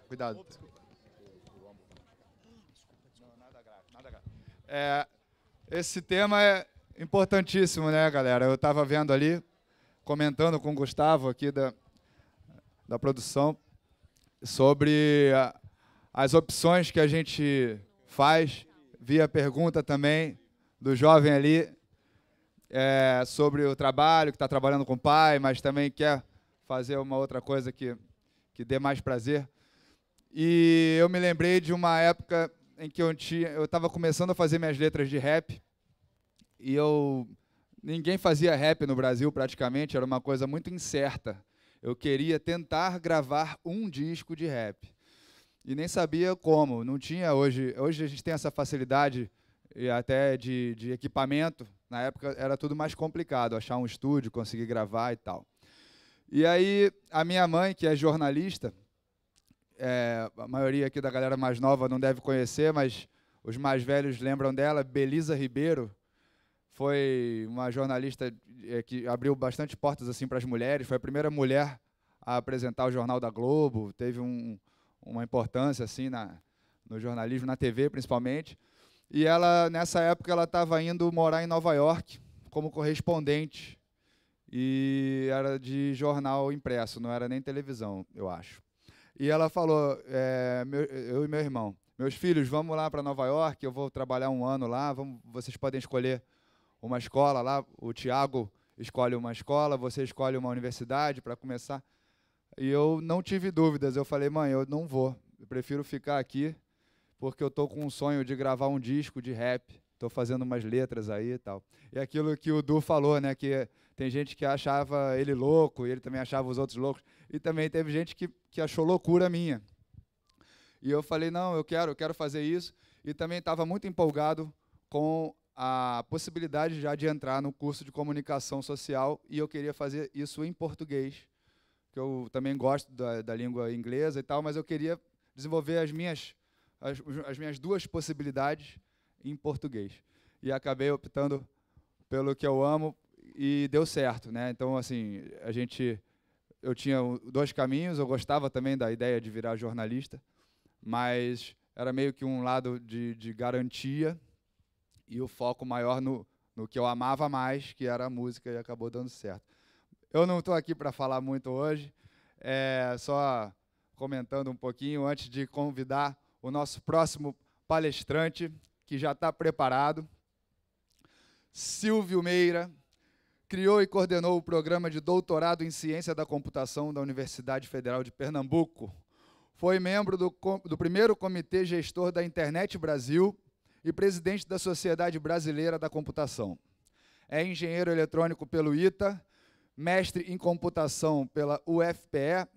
Cuidado. Nada grave. Esse tema é importantíssimo, né, galera? Eu estava vendo ali, comentando com o Gustavo aqui da produção, sobre as opções que a gente faz, via pergunta também do jovem ali, sobre o trabalho, que está trabalhando com o pai, mas também quer fazer uma outra coisa que dê mais prazer. E eu me lembrei de uma época em que eu estava começando a fazer minhas letras de rap, e ninguém fazia rap no Brasil praticamente, era uma coisa muito incerta. Eu queria tentar gravar um disco de rap. E nem sabia como, não tinha hoje. Hoje a gente tem essa facilidade e até de equipamento. Na época era tudo mais complicado, achar um estúdio, conseguir gravar e tal. E aí a minha mãe, que é jornalista, a maioria aqui da galera mais nova não deve conhecer, mas os mais velhos lembram dela, Belisa Ribeiro, foi uma jornalista que abriu bastante portas assim para as mulheres, foi a primeira mulher a apresentar o Jornal da Globo, teve uma importância assim no jornalismo, na TV principalmente. E ela, nessa época, ela estava indo morar em Nova York como correspondente, e era de jornal impresso, não era nem televisão, eu acho. E ela falou, eu e meu irmão, meus filhos, vamos lá para Nova York, eu vou trabalhar um ano lá, vocês podem escolher uma escola lá, o Tiago escolhe uma escola, você escolhe uma universidade para começar. E eu não tive dúvidas, eu falei, mãe, eu não vou, eu prefiro ficar aqui, porque eu estou com um sonho de gravar um disco de rap, estou fazendo umas letras aí e tal. E aquilo que o Du falou, né, que tem gente que achava ele louco, e ele também achava os outros loucos, e também teve gente que achou loucura minha. E eu falei, não, eu quero fazer isso, e também estava muito empolgado com a possibilidade já de entrar no curso de comunicação social, e eu queria fazer isso em português, que eu também gosto da língua inglesa e tal, mas eu queria desenvolver as minhas duas possibilidades em português. E acabei optando pelo que eu amo e deu certo, né? Então, assim, eu tinha dois caminhos, eu gostava também da ideia de virar jornalista, mas era meio que um lado de garantia e o foco maior no que eu amava mais, que era a música, e acabou dando certo. Eu não estou aqui para falar muito hoje, só comentando um pouquinho antes de convidar o nosso próximo palestrante, que já está preparado. Silvio Meira criou e coordenou o programa de doutorado em Ciência da Computação da Universidade Federal de Pernambuco. Foi membro do primeiro comitê gestor da Internet Brasil e presidente da Sociedade Brasileira da Computação. É engenheiro eletrônico pelo ITA, mestre em computação pela UFPE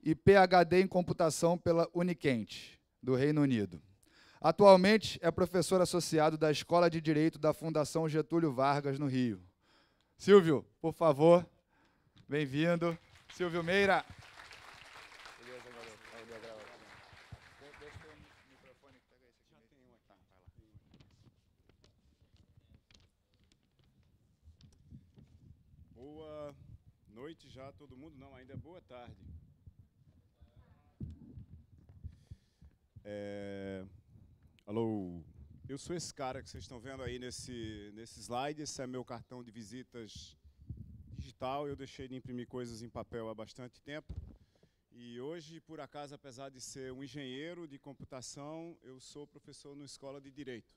e PhD em computação pela Unikent, do Reino Unido. Atualmente é professor associado da Escola de Direito da Fundação Getúlio Vargas, no Rio. Silvio, por favor, bem-vindo. Silvio Meira. Beleza, garoto. Deixa o microfone que pega esse aqui. Já tem um aqui. Tá, vai lá. Boa noite já, todo mundo. Não, ainda é boa tarde. Alô, eu sou esse cara que vocês estão vendo aí nesse slide. Esse é meu cartão de visitas digital. Eu deixei de imprimir coisas em papel há bastante tempo. E hoje, por acaso, apesar de ser um engenheiro de computação, eu sou professor numa escola de Direito.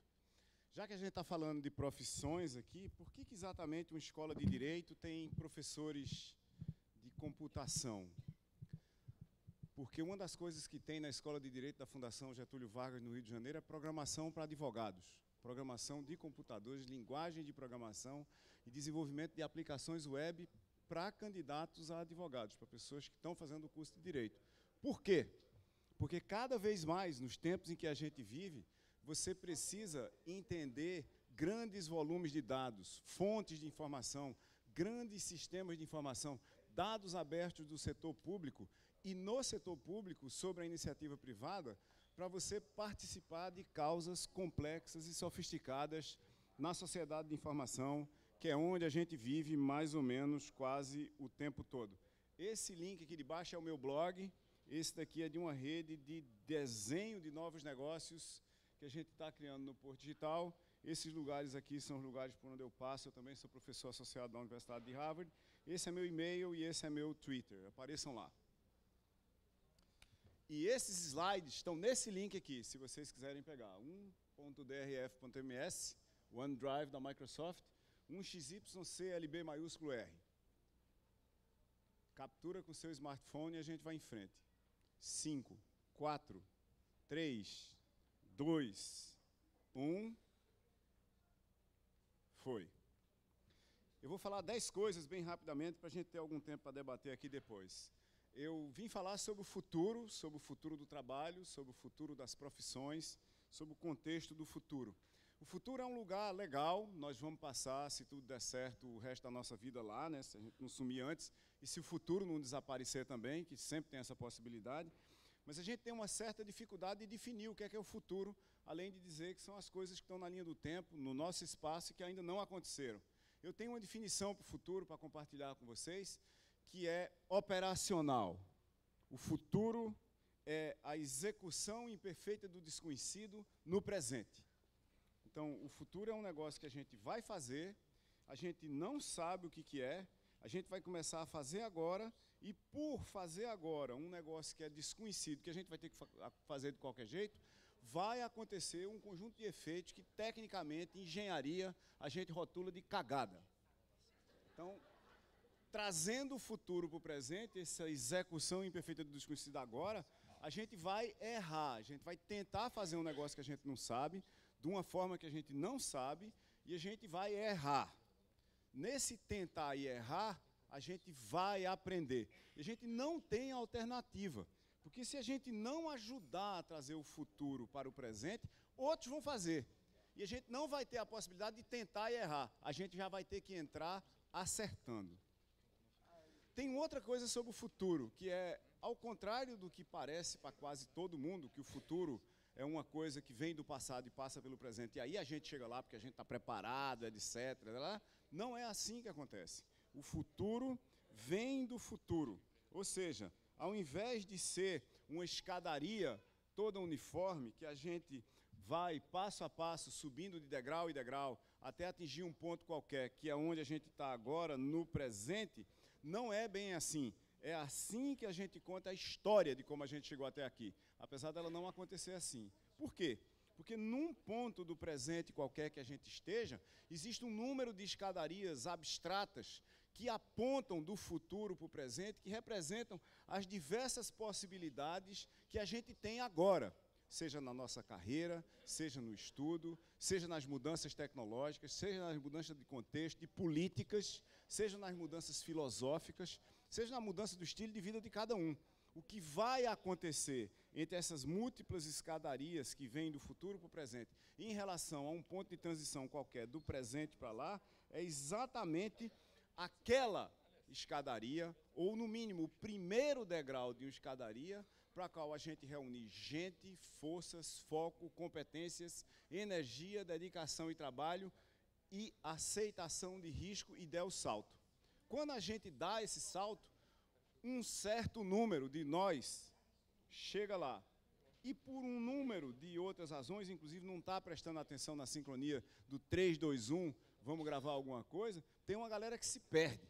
Já que a gente está falando de profissões aqui, por que exatamente uma escola de Direito tem professores de computação? Porque uma das coisas que tem na Escola de Direito da Fundação Getúlio Vargas, no Rio de Janeiro, é programação para advogados. Programação de computadores, linguagem de programação e desenvolvimento de aplicações web para candidatos a advogados, para pessoas que estão fazendo o curso de Direito. Por quê? Porque cada vez mais, nos tempos em que a gente vive, você precisa entender grandes volumes de dados, fontes de informação, grandes sistemas de informação, dados abertos do setor público e no setor público sobre a iniciativa privada, para você participar de causas complexas e sofisticadas na sociedade de informação, que é onde a gente vive mais ou menos quase o tempo todo. Esse link aqui de baixo é o meu blog, Esse daqui é de uma rede de desenho de novos negócios que a gente está criando no Porto Digital. Esses lugares aqui são os lugares por onde eu passo. Eu também sou professor associado da Universidade de Harvard. Esse é meu e-mail e esse é meu Twitter. Apareçam lá. E esses slides estão nesse link aqui, se vocês quiserem pegar. 1.drf.ms, OneDrive da Microsoft, 1xyclb maiúsculo R. Captura com seu smartphone e a gente vai em frente. 5, 4, 3, 2, 1. Foi. Eu vou falar 10 coisas bem rapidamente para a gente ter algum tempo para debater aqui depois. Eu vim falar sobre o futuro do trabalho, sobre o futuro das profissões, sobre o contexto do futuro. O futuro é um lugar legal, nós vamos passar, se tudo der certo, o resto da nossa vida lá, né, se a gente não sumir antes, e se o futuro não desaparecer também, que sempre tem essa possibilidade. Mas a gente tem uma certa dificuldade de definir o que é o futuro, além de dizer que são as coisas que estão na linha do tempo, no nosso espaço, e que ainda não aconteceram. Eu tenho uma definição para o futuro, para compartilhar com vocês, que é operacional. O futuro é a execução imperfeita do desconhecido no presente. Então, o futuro é um negócio que a gente vai fazer, a gente não sabe o que é, a gente vai começar a fazer agora, e por fazer agora um negócio que é desconhecido, que a gente vai ter que fazer de qualquer jeito, vai acontecer um conjunto de efeitos que, tecnicamente, em engenharia, a gente rotula de cagada. Então, trazendo o futuro para o presente, essa execução imperfeita do desconhecido agora, a gente vai errar, a gente vai tentar fazer um negócio que a gente não sabe, de uma forma que a gente não sabe, e a gente vai errar. Nesse tentar e errar, a gente vai aprender. E a gente não tem alternativa, porque se a gente não ajudar a trazer o futuro para o presente, outros vão fazer. E a gente não vai ter a possibilidade de tentar e errar, a gente já vai ter que entrar acertando. Tem outra coisa sobre o futuro, que é, ao contrário do que parece para quase todo mundo, que o futuro é uma coisa que vem do passado e passa pelo presente, e aí a gente chega lá porque a gente está preparado, etc. Não é assim que acontece. O futuro vem do futuro. Ou seja, ao invés de ser uma escadaria toda uniforme, que a gente vai passo a passo, subindo de degrau em degrau, até atingir um ponto qualquer, que é onde a gente está agora, no presente, não é bem assim. É assim que a gente conta a história de como a gente chegou até aqui, apesar dela não acontecer assim. Por quê? Porque num ponto do presente qualquer que a gente esteja, existe um número de escadarias abstratas que apontam do futuro para o presente, que representam as diversas possibilidades que a gente tem agora, seja na nossa carreira, seja no estudo, seja nas mudanças tecnológicas, seja nas mudanças de contexto, de políticas, seja nas mudanças filosóficas, seja na mudança do estilo de vida de cada um. O que vai acontecer entre essas múltiplas escadarias que vêm do futuro para o presente, em relação a um ponto de transição qualquer do presente para lá, é exatamente aquela escadaria, ou no mínimo o primeiro degrau de uma escadaria, para a qual a gente reúne gente, forças, foco, competências, energia, dedicação e trabalho, e aceitação de risco, e der o salto. Quando a gente dá esse salto, um certo número de nós chega lá. E por um número de outras razões, inclusive não está prestando atenção na sincronia do 3, 2, 1, vamos gravar alguma coisa, tem uma galera que se perde.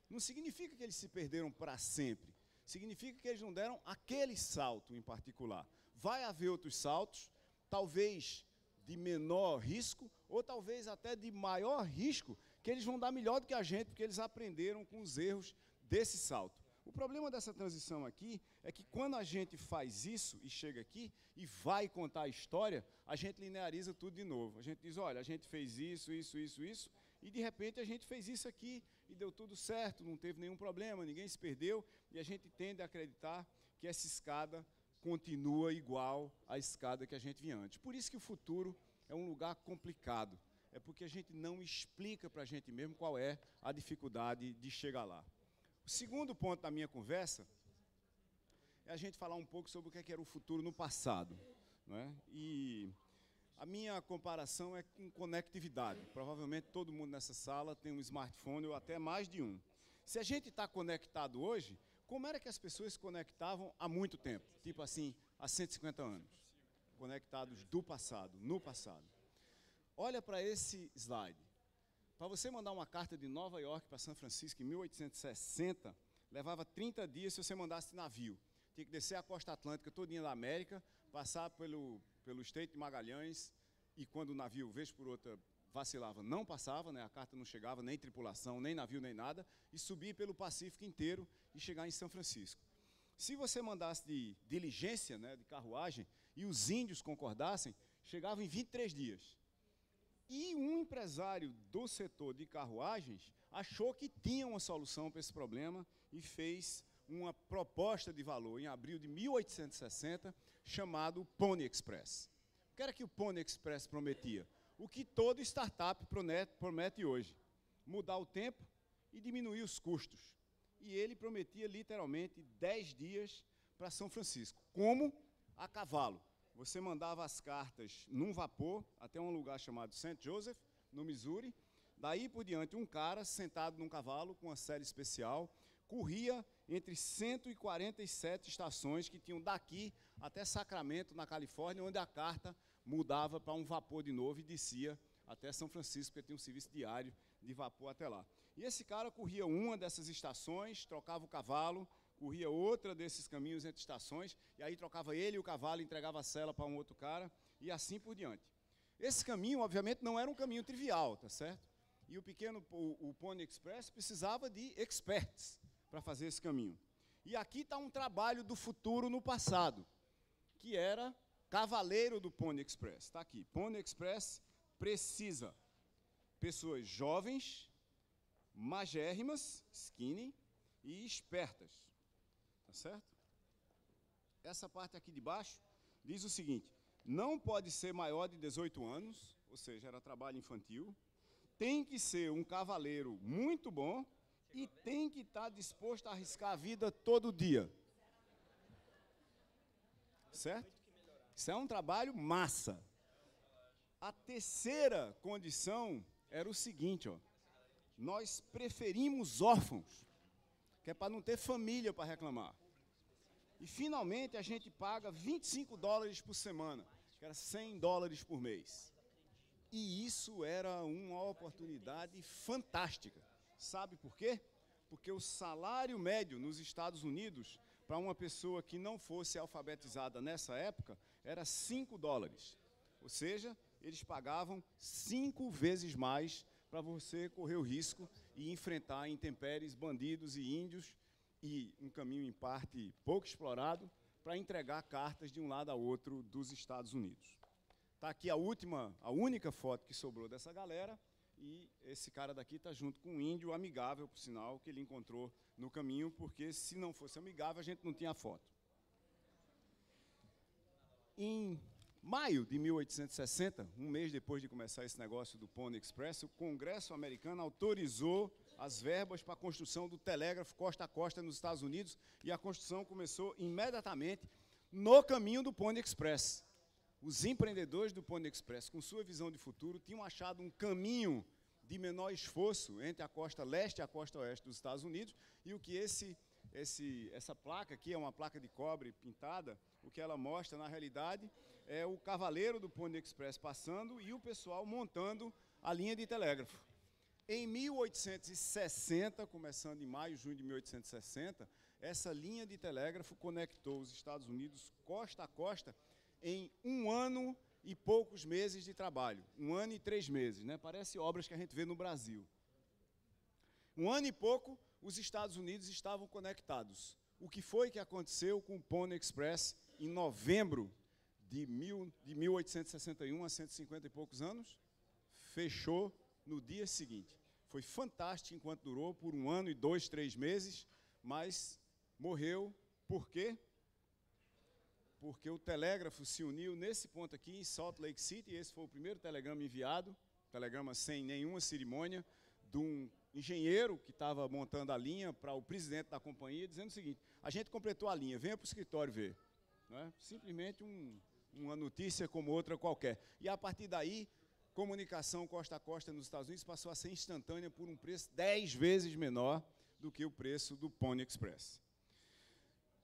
Não significa que eles se perderam para sempre. Significa que eles não deram aquele salto em particular. Vai haver outros saltos, talvez de menor risco, ou talvez até de maior risco, que eles vão dar melhor do que a gente, porque eles aprenderam com os erros desse salto. O problema dessa transição aqui é que quando a gente faz isso e chega aqui e vai contar a história, a gente lineariza tudo de novo. A gente diz, olha, a gente fez isso, e de repente a gente fez isso aqui e deu tudo certo, não teve nenhum problema, ninguém se perdeu, e a gente tende a acreditar que essa escada continua igual à escada que a gente vinha antes. Por isso que o futuro é um lugar complicado. É porque a gente não explica para a gente mesmo qual é a dificuldade de chegar lá. O segundo ponto da minha conversa é a gente falar um pouco sobre o que era o futuro no passado, não é? E a minha comparação é com conectividade. Provavelmente todo mundo nessa sala tem um smartphone ou até mais de um. Se a gente está conectado hoje, como era que as pessoas se conectavam há muito tempo? Tipo assim, há 150 anos. Conectados do passado, no passado. Olha para esse slide. Para você mandar uma carta de Nova York para São Francisco em 1860, levava 30 dias se você mandasse de navio. Tinha que descer a costa atlântica todinha da América, passar pelo Estreito de Magalhães, e quando o navio, vez por outra, vacilava, não passava, né? A carta não chegava, nem tripulação, nem navio, nem nada, e subir pelo Pacífico inteiro e chegar em São Francisco. Se você mandasse de diligência, né, de carruagem, e os índios concordassem, chegava em 23 dias. E um empresário do setor de carruagens achou que tinha uma solução para esse problema e fez uma proposta de valor em abril de 1860, chamado Pony Express. O que era que o Pony Express prometia? O que todo startup promete hoje: mudar o tempo e diminuir os custos. E ele prometia literalmente 10 dias para São Francisco. Como? A cavalo. Você mandava as cartas num vapor até um lugar chamado St. Joseph, no Missouri. Daí por diante, um cara sentado num cavalo com uma série especial corria entre 147 estações que tinham daqui até Sacramento, na Califórnia, onde a carta mudava para um vapor de novo e descia até São Francisco, porque tinha um serviço diário de vapor até lá. E esse cara corria uma dessas estações, trocava o cavalo, corria outra desses caminhos entre estações, e aí trocava ele e o cavalo, entregava a sela para um outro cara, e assim por diante. Esse caminho, obviamente, não era um caminho trivial, tá certo? E o Pony Express precisava de experts para fazer esse caminho. E aqui está um trabalho do futuro no passado, que era cavaleiro do Pony Express. Está aqui, Pony Express precisa pessoas jovens, magérrimas, skinny, e espertas. Tá certo? Essa parte aqui de baixo diz o seguinte: não pode ser maior de 18 anos, ou seja, era trabalho infantil, tem que ser um cavaleiro muito bom e tem que estar disposto a arriscar a vida todo dia. Certo? Isso é um trabalho massa. A terceira condição era o seguinte, ó: nós preferimos órfãos, que é para não ter família para reclamar. E, finalmente, a gente paga $25 por semana, que era $100 por mês. E isso era uma oportunidade fantástica. Sabe por quê? Porque o salário médio nos Estados Unidos, para uma pessoa que não fosse alfabetizada nessa época, era $5. Ou seja, eles pagavam 5 vezes mais para você correr o risco e enfrentar intempéries, bandidos e índios, e um caminho, em parte, pouco explorado, para entregar cartas de um lado a outro dos Estados Unidos. Está aqui a única foto que sobrou dessa galera, e esse cara daqui está junto com um índio amigável, por sinal, que ele encontrou no caminho, porque se não fosse amigável, a gente não tinha foto. Em maio de 1860, um mês depois de começar esse negócio do Pony Express, o Congresso americano autorizou as verbas para a construção do telégrafo costa a costa nos Estados Unidos, e a construção começou imediatamente no caminho do Pony Express. Os empreendedores do Pony Express, com sua visão de futuro, tinham achado um caminho de menor esforço entre a costa leste e a costa oeste dos Estados Unidos, e o que essa placa aqui é uma placa de cobre pintada, o que ela mostra, na realidade, é o cavaleiro do Pony Express passando e o pessoal montando a linha de telégrafo. Em 1860, começando em maio, junho de 1860, essa linha de telégrafo conectou os Estados Unidos costa a costa em 1 ano e poucos meses de trabalho. 1 ano e 3 meses, né? Parece obras que a gente vê no Brasil. 1 ano e pouco, os Estados Unidos estavam conectados. O que foi que aconteceu com o Pony Express em novembro de 1861, há 150 e poucos anos? Fechou no dia seguinte. Foi fantástico enquanto durou, por 1 ano e 2, 3 meses, mas morreu. Por quê? Porque o telégrafo se uniu nesse ponto aqui, em Salt Lake City. Esse foi o primeiro telegrama enviado, telegrama sem nenhuma cerimônia, de um engenheiro que estava montando a linha para o presidente da companhia, dizendo o seguinte: a gente completou a linha, venha para o escritório ver. Não é? Simplesmente uma notícia como outra qualquer. E, a partir daí, comunicação costa a costa nos Estados Unidos passou a ser instantânea por um preço 10 vezes menor do que o preço do Pony Express.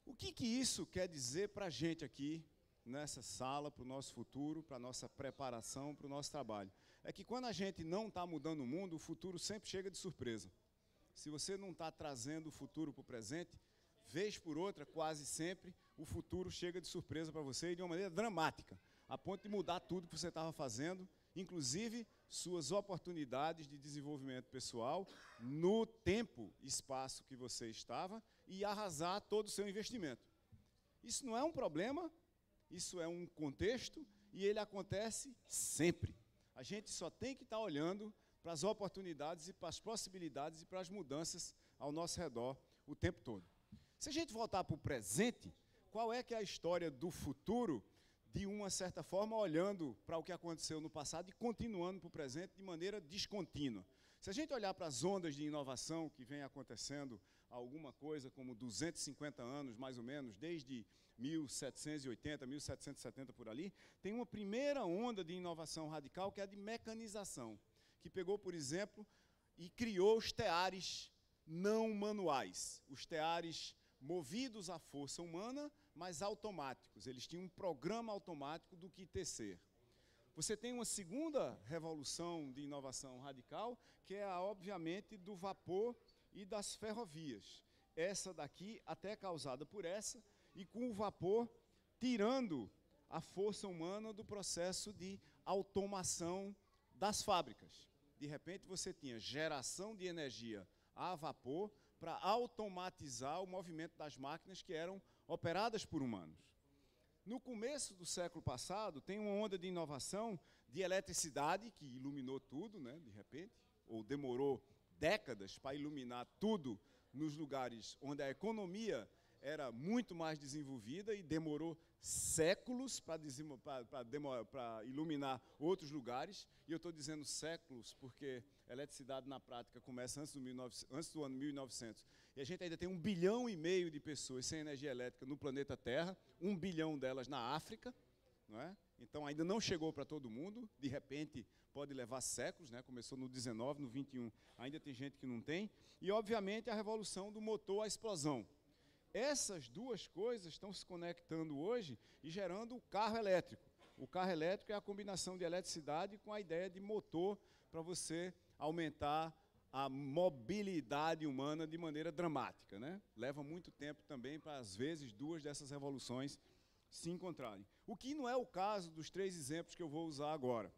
O que isso quer dizer para a gente aqui, nessa sala, para o nosso futuro, para a nossa preparação, para o nosso trabalho? É que quando a gente não está mudando o mundo, o futuro sempre chega de surpresa. Se você não está trazendo o futuro para o presente, vez por outra, quase sempre, o futuro chega de surpresa para você e de uma maneira dramática, a ponto de mudar tudo que você estava fazendo, inclusive suas oportunidades de desenvolvimento pessoal no tempo e espaço que você estava e arrasar todo o seu investimento. Isso não é um problema, isso é um contexto e ele acontece sempre. A gente só tem que estar olhando para as oportunidades e para as possibilidades e para as mudanças ao nosso redor o tempo todo. Se a gente voltar para o presente, qual é que é a história do futuro, de uma certa forma, olhando para o que aconteceu no passado e continuando para o presente de maneira descontínua? Se a gente olhar para as ondas de inovação que vem acontecendo há alguma coisa como 250 anos, mais ou menos, desde 1780, 1770 por ali, tem uma primeira onda de inovação radical que é a de mecanização, que pegou, por exemplo, e criou os teares não manuais, os teares movidos à força humana, mas automáticos. Eles tinham um programa automático do que tecer. Você tem uma segunda revolução de inovação radical, que é, obviamente, do vapor e das ferrovias. Essa daqui, até causada por essa, e com o vapor tirando a força humana do processo de automação das fábricas. De repente, você tinha geração de energia a vapor para automatizar o movimento das máquinas que eram operadas por humanos. No começo do século passado, tem uma onda de inovação de eletricidade, que iluminou tudo, né, de repente, ou demorou décadas para iluminar tudo nos lugares onde a economia era muito mais desenvolvida e demorou séculos para iluminar outros lugares. E eu estou dizendo séculos porque a eletricidade na prática começa antes do ano 1900. E a gente ainda tem 1,5 bilhão de pessoas sem energia elétrica no planeta Terra, 1 bilhão delas na África, não é? Então ainda não chegou para todo mundo, de repente pode levar séculos, né? Começou no 19, no 21, ainda tem gente que não tem. E obviamente a revolução do motor à explosão. Essas duas coisas estão se conectando hoje e gerando o carro elétrico. O carro elétrico é a combinação de eletricidade com a ideia de motor para você aumentar a mobilidade humana de maneira dramática, né? Leva muito tempo também para, às vezes, duas dessas revoluções se encontrarem. O que não é o caso dos 3 exemplos que eu vou usar agora.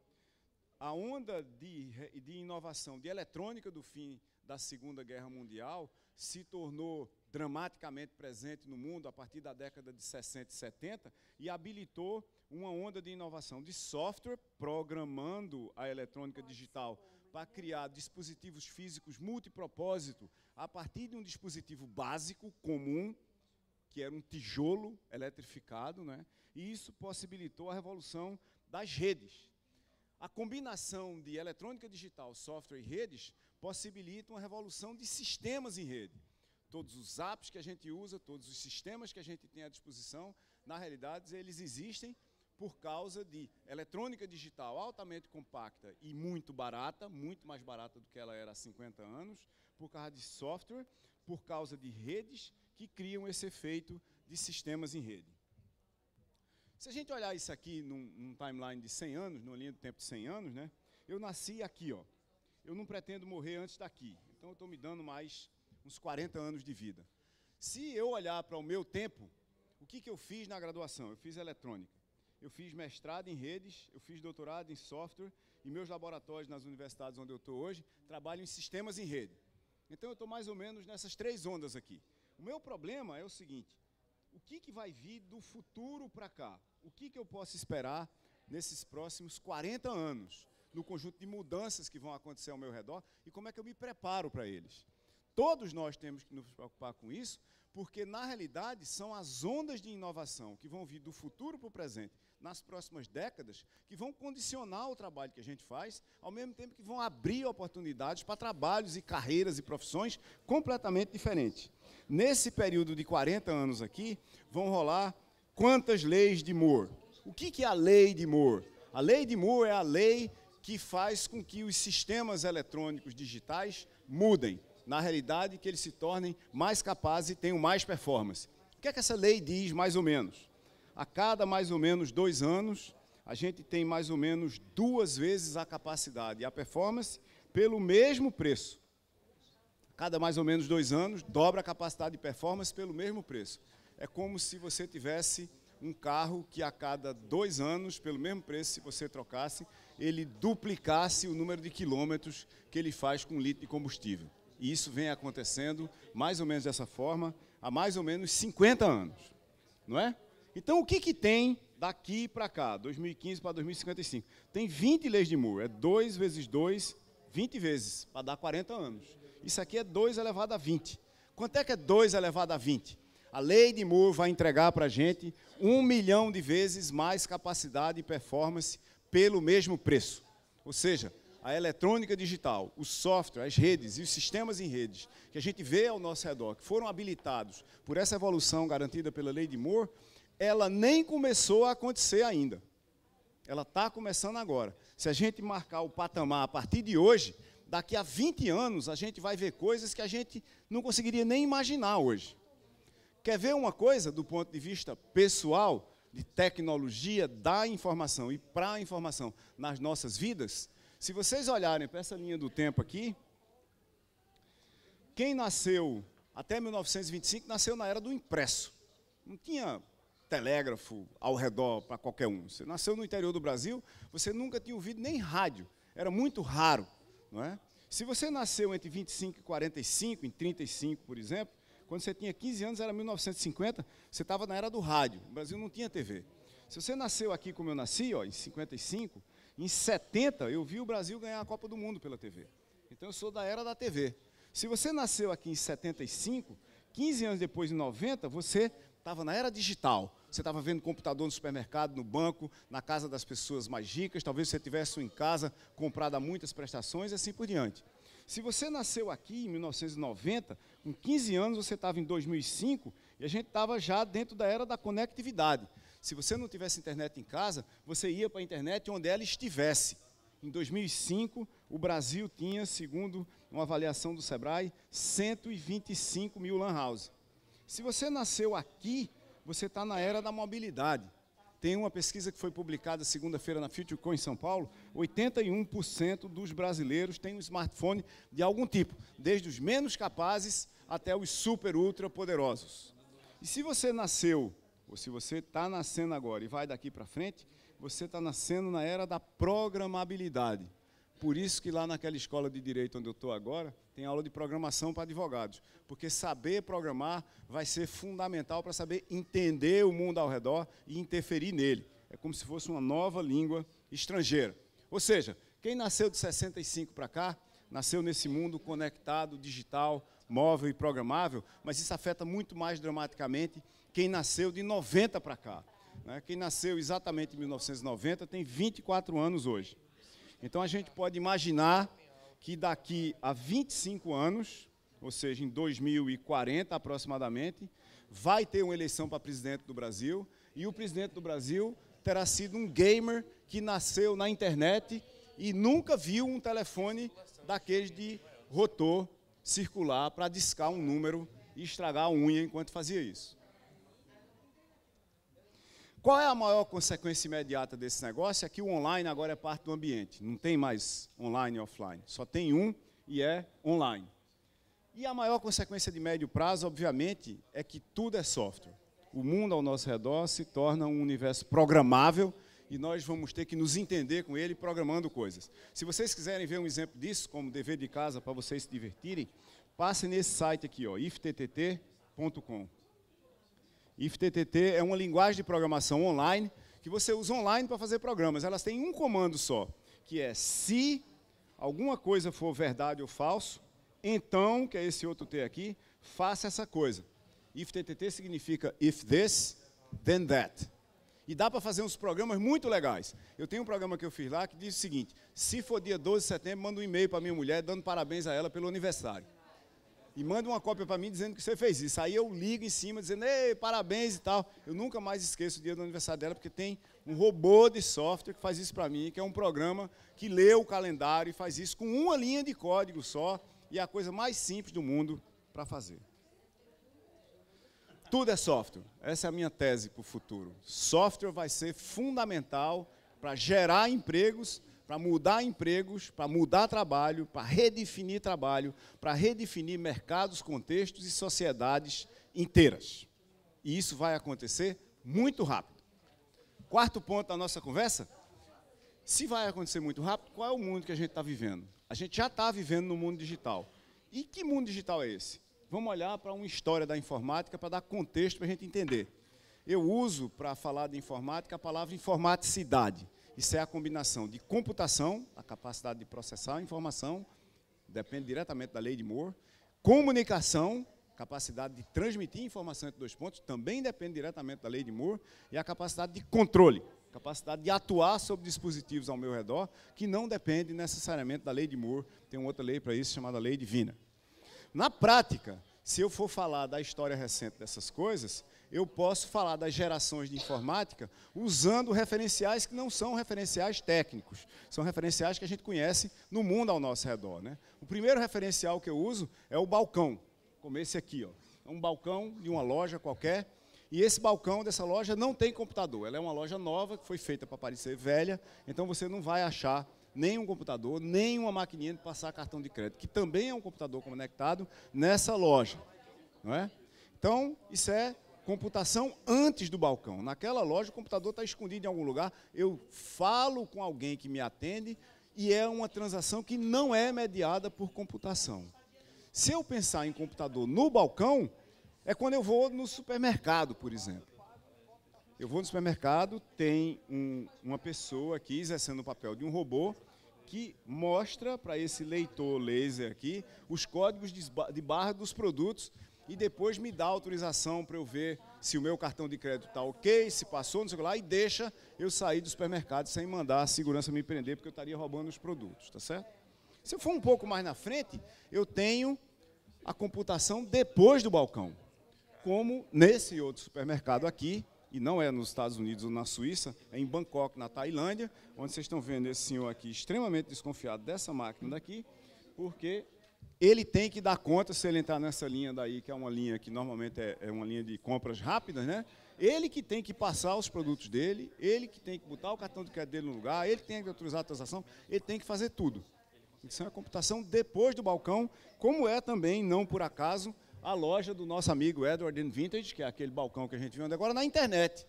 A onda de inovação de eletrônica do fim da Segunda Guerra Mundial se tornou dramaticamente presente no mundo a partir da década de 60 e 70 e habilitou uma onda de inovação de software, programando a eletrônica digital para criar dispositivos físicos multipropósito a partir de um dispositivo básico, comum, que era um tijolo eletrificado, né? E isso possibilitou a revolução das redes. A combinação de eletrônica digital, software e redes possibilita uma revolução de sistemas em rede. Todos os apps que a gente usa, todos os sistemas que a gente tem à disposição, na realidade, eles existem por causa de eletrônica digital altamente compacta e muito barata, muito mais barata do que ela era há 50 anos, por causa de software, por causa de redes que criam esse efeito de sistemas em rede. Se a gente olhar isso aqui num timeline de 100 anos, numa linha do tempo de 100 anos, né, eu nasci aqui, ó. Eu não pretendo morrer antes daqui, então eu estou me dando mais uns 40 anos de vida. Se eu olhar para o meu tempo, o que eu fiz na graduação? Eu fiz eletrônica, eu fiz mestrado em redes, eu fiz doutorado em software, e meus laboratórios nas universidades onde eu estou hoje trabalham em sistemas em rede. Então eu estou mais ou menos nessas 3 ondas aqui. O meu problema é o seguinte: o que vai vir do futuro para cá? O que eu posso esperar nesses próximos 40 anos, no conjunto de mudanças que vão acontecer ao meu redor, e como é que eu me preparo para eles? Todos nós temos que nos preocupar com isso, porque, na realidade, são as ondas de inovação que vão vir do futuro para o presente, nas próximas décadas, que vão condicionar o trabalho que a gente faz, ao mesmo tempo que vão abrir oportunidades para trabalhos e carreiras e profissões completamente diferentes. Nesse período de 40 anos aqui, vão rolar quantas leis de Moore? O que é a lei de Moore? A lei de Moore é a lei que faz com que os sistemas eletrônicos digitais mudem. Na realidade, que eles se tornem mais capazes e tenham mais performance. O que é que essa lei diz, mais ou menos? A cada, mais ou menos, 2 anos, a gente tem mais ou menos 2 vezes a capacidade e a performance pelo mesmo preço. Cada mais ou menos 2 anos, dobra a capacidade de performance pelo mesmo preço. É como se você tivesse um carro que a cada 2 anos, pelo mesmo preço, se você trocasse, ele duplicasse o número de quilômetros que ele faz com 1 litro de combustível. E isso vem acontecendo mais ou menos dessa forma há mais ou menos 50 anos, não é? Então, o que tem daqui para cá, 2015 para 2055? Tem 20 leis de Moore, é 2 vezes 2, 20 vezes, para dar 40 anos. Isso aqui é 2 elevado a 20. Quanto é que é 2 elevado a 20? A lei de Moore vai entregar para a gente 1 milhão de vezes mais capacidade e performance pelo mesmo preço. Ou seja, a eletrônica digital, o software, as redes e os sistemas em redes que a gente vê ao nosso redor, que foram habilitados por essa evolução garantida pela lei de Moore, ela nem começou a acontecer ainda. Ela está começando agora. Se a gente marcar o patamar a partir de hoje, daqui a 20 anos, a gente vai ver coisas que a gente não conseguiria nem imaginar hoje. Quer ver uma coisa do ponto de vista pessoal, de tecnologia da informação e para a informação nas nossas vidas? Se vocês olharem para essa linha do tempo aqui, quem nasceu até 1925 nasceu na era do impresso. Não tinha telégrafo ao redor para qualquer um. Você nasceu no interior do Brasil, você nunca tinha ouvido nem rádio. Era muito raro, não é? Se você nasceu entre 25 e 45, em 35, por exemplo, quando você tinha 15 anos, era 1950, você estava na era do rádio. O Brasil não tinha TV. Se você nasceu aqui como eu nasci, ó, em 55, em 70, eu vi o Brasil ganhar a Copa do Mundo pela TV. Então, eu sou da era da TV. Se você nasceu aqui em 75, 15 anos depois, em 90, você estava na era digital. Você estava vendo computador no supermercado, no banco, na casa das pessoas mais ricas. Talvez você tivesse em casa comprado a muitas prestações e assim por diante. Se você nasceu aqui em 1990, com 15 anos você estava em 2005 e a gente estava já dentro da era da conectividade. Se você não tivesse internet em casa, você ia para a internet onde ela estivesse. Em 2005, o Brasil tinha, segundo uma avaliação do Sebrae, 125 mil lan houses. Se você nasceu aqui, você está na era da mobilidade. Tem uma pesquisa que foi publicada segunda-feira na FutureCon em São Paulo, 81% dos brasileiros têm um smartphone de algum tipo, desde os menos capazes até os super ultra poderosos. E se você nasceu, ou se você está nascendo agora e vai daqui para frente, você está nascendo na era da programabilidade. Por isso que lá naquela escola de direito onde eu estou agora, tem aula de programação para advogados. Porque saber programar vai ser fundamental para saber entender o mundo ao redor e interferir nele. É como se fosse uma nova língua estrangeira. Ou seja, quem nasceu de 65 para cá, nasceu nesse mundo conectado, digital, móvel e programável, mas isso afeta muito mais dramaticamente quem nasceu de 90 para cá. Né? Quem nasceu exatamente em 1990 tem 24 anos hoje. Então, a gente pode imaginar que daqui a 25 anos, ou seja, em 2040 aproximadamente, vai ter uma eleição para presidente do Brasil, e o presidente do Brasil terá sido um gamer que nasceu na internet e nunca viu um telefone daqueles de rotor circular para discar um número e estragar a unha enquanto fazia isso. Qual é a maior consequência imediata desse negócio? É que o online agora é parte do ambiente. Não tem mais online e offline. Só tem um e é online. E a maior consequência de médio prazo, obviamente, é que tudo é software. O mundo ao nosso redor se torna um universo programável e nós vamos ter que nos entender com ele programando coisas. Se vocês quiserem ver um exemplo disso, como dever de casa para vocês se divertirem, passem nesse site aqui, ó, ifttt.com. IFTTT é uma linguagem de programação online que você usa online para fazer programas. Elas têm um comando só, que é se alguma coisa for verdade ou falso, então, que é esse outro T aqui, faça essa coisa. IFTTT significa if this, then that. E dá para fazer uns programas muito legais. Eu tenho um programa que eu fiz lá que diz o seguinte: se for dia 12 de setembro, manda um e-mail para minha mulher dando parabéns a ela pelo aniversário. E manda uma cópia para mim dizendo que você fez isso. Aí eu ligo em cima dizendo, ei, parabéns e tal. Eu nunca mais esqueço o dia do aniversário dela, porque tem um robô de software que faz isso para mim, que é um programa que lê o calendário e faz isso com uma linha de código só, e é a coisa mais simples do mundo para fazer. Tudo é software. Essa é a minha tese para o futuro. Software vai ser fundamental para gerar empregos, para mudar trabalho, para redefinir mercados, contextos e sociedades inteiras. E isso vai acontecer muito rápido. Quarto ponto da nossa conversa. Se vai acontecer muito rápido, qual é o mundo que a gente está vivendo? A gente já está vivendo no mundo digital. E que mundo digital é esse? Vamos olhar para uma história da informática para dar contexto para a gente entender. Eu uso, para falar de informática, a palavra informaticidade. Isso é a combinação de computação, a capacidade de processar a informação, depende diretamente da lei de Moore, comunicação, capacidade de transmitir informação entre dois pontos, também depende diretamente da lei de Moore, e a capacidade de controle, capacidade de atuar sobre dispositivos ao meu redor, que não depende necessariamente da lei de Moore, tem uma outra lei para isso, chamada lei divina. Na prática, se eu for falar da história recente dessas coisas, eu posso falar das gerações de informática usando referenciais que não são referenciais técnicos, são referenciais que a gente conhece no mundo ao nosso redor, né? O primeiro referencial que eu uso é o balcão, como esse aqui, ó. É um balcão de uma loja qualquer, e esse balcão dessa loja não tem computador, ela é uma loja nova, que foi feita para parecer velha, então você não vai achar nem um computador, nem uma maquininha de passar cartão de crédito, que também é um computador conectado nessa loja, não é? Então, isso é computação antes do balcão. Naquela loja, o computador está escondido em algum lugar, eu falo com alguém que me atende, e é uma transação que não é mediada por computação. Se eu pensar em computador no balcão, é quando eu vou no supermercado, por exemplo. Eu vou no supermercado, tem uma pessoa aqui exercendo o papel de um robô que mostra para esse leitor laser aqui os códigos de barra dos produtos e depois me dá autorização para eu ver se o meu cartão de crédito está ok, se passou, não sei o que lá, e deixa eu sair do supermercado sem mandar a segurança me prender, porque eu estaria roubando os produtos, tá certo? Se eu for um pouco mais na frente, eu tenho a computação depois do balcão, como nesse outro supermercado aqui, e não é nos Estados Unidos ou na Suíça, é em Bangkok, na Tailândia, onde vocês estão vendo esse senhor aqui extremamente desconfiado dessa máquina daqui, porque ele tem que dar conta, se ele entrar nessa linha daí, que é uma linha que normalmente é uma linha de compras rápidas, né? Ele que tem que passar os produtos dele, ele que tem que botar o cartão de crédito dele no lugar, ele que tem que autorizar a transação, ele tem que fazer tudo. Isso é a computação depois do balcão, como é também, não por acaso, a loja do nosso amigo Edward Vintage, que é aquele balcão que a gente viu agora, na internet.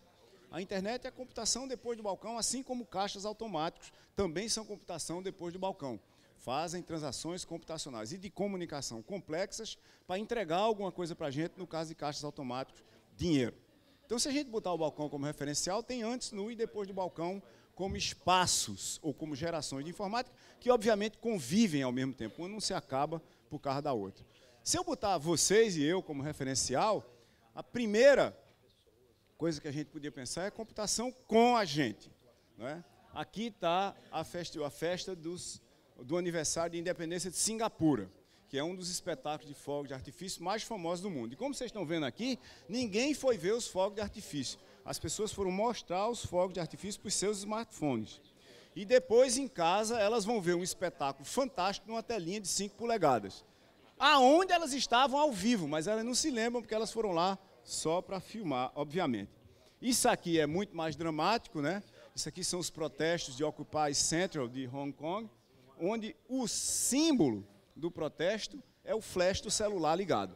A internet é a computação depois do balcão, assim como caixas automáticos também são computação depois do balcão. Fazem transações computacionais e de comunicação complexas para entregar alguma coisa para a gente, no caso de caixas automáticos, dinheiro. Então, se a gente botar o balcão como referencial, tem antes, no e depois do balcão como espaços ou como gerações de informática que, obviamente, convivem ao mesmo tempo. Uma não se acaba por causa da outra. Se eu botar vocês e eu como referencial, a primeira coisa que a gente podia pensar é computação com a gente, não é? Aqui está a festa do aniversário de independência de Singapura, que é um dos espetáculos de fogos de artifício mais famosos do mundo. E como vocês estão vendo aqui, ninguém foi ver os fogos de artifício. As pessoas foram mostrar os fogos de artifício para os seus smartphones. E depois, em casa, elas vão ver um espetáculo fantástico numa telinha de 5 polegadas. Aonde elas estavam ao vivo, mas elas não se lembram porque elas foram lá só para filmar, obviamente. Isso aqui é muito mais dramático, né? Isso aqui são os protestos de Occupy Central de Hong Kong, onde o símbolo do protesto é o flash do celular ligado.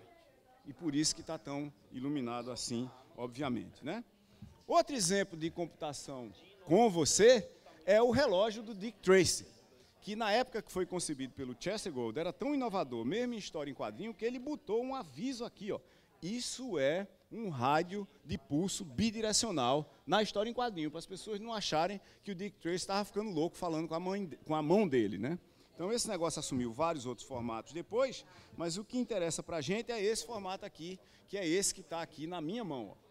E por isso que está tão iluminado assim, obviamente, né? Outro exemplo de computação com você é o relógio do Dick Tracy, que na época que foi concebido pelo Chester Gould era tão inovador, mesmo em história em quadrinho, que ele botou um aviso aqui, ó. Isso é um rádio de pulso bidirecional na história em quadrinho, para as pessoas não acharem que o Dick Tracy estava ficando louco falando com a mão dele, né? Então esse negócio assumiu vários outros formatos depois, mas o que interessa para a gente é esse formato aqui, que é esse que está aqui na minha mão, ó.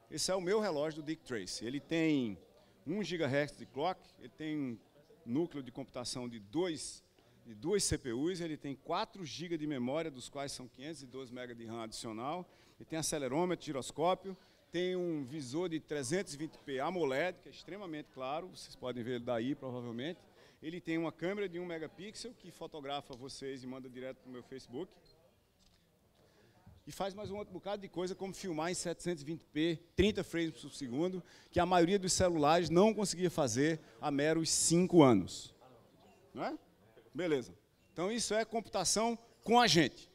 Esse é o meu relógio do Dick Tracy. Ele tem 1 GHz de clock, ele tem um núcleo de computação de duas CPUs, ele tem 4 GB de memória, dos quais são 512 MB de RAM adicional, ele tem acelerômetro, giroscópio, tem um visor de 320p AMOLED, que é extremamente claro, vocês podem ver ele daí, provavelmente. Ele tem uma câmera de 1 megapixel, que fotografa vocês e manda direto para o meu Facebook. E faz mais um outro bocado de coisa, como filmar em 720p, 30 frames por segundo, que a maioria dos celulares não conseguia fazer há meros 5 anos. Não é? Beleza. Então, isso é computação com a gente.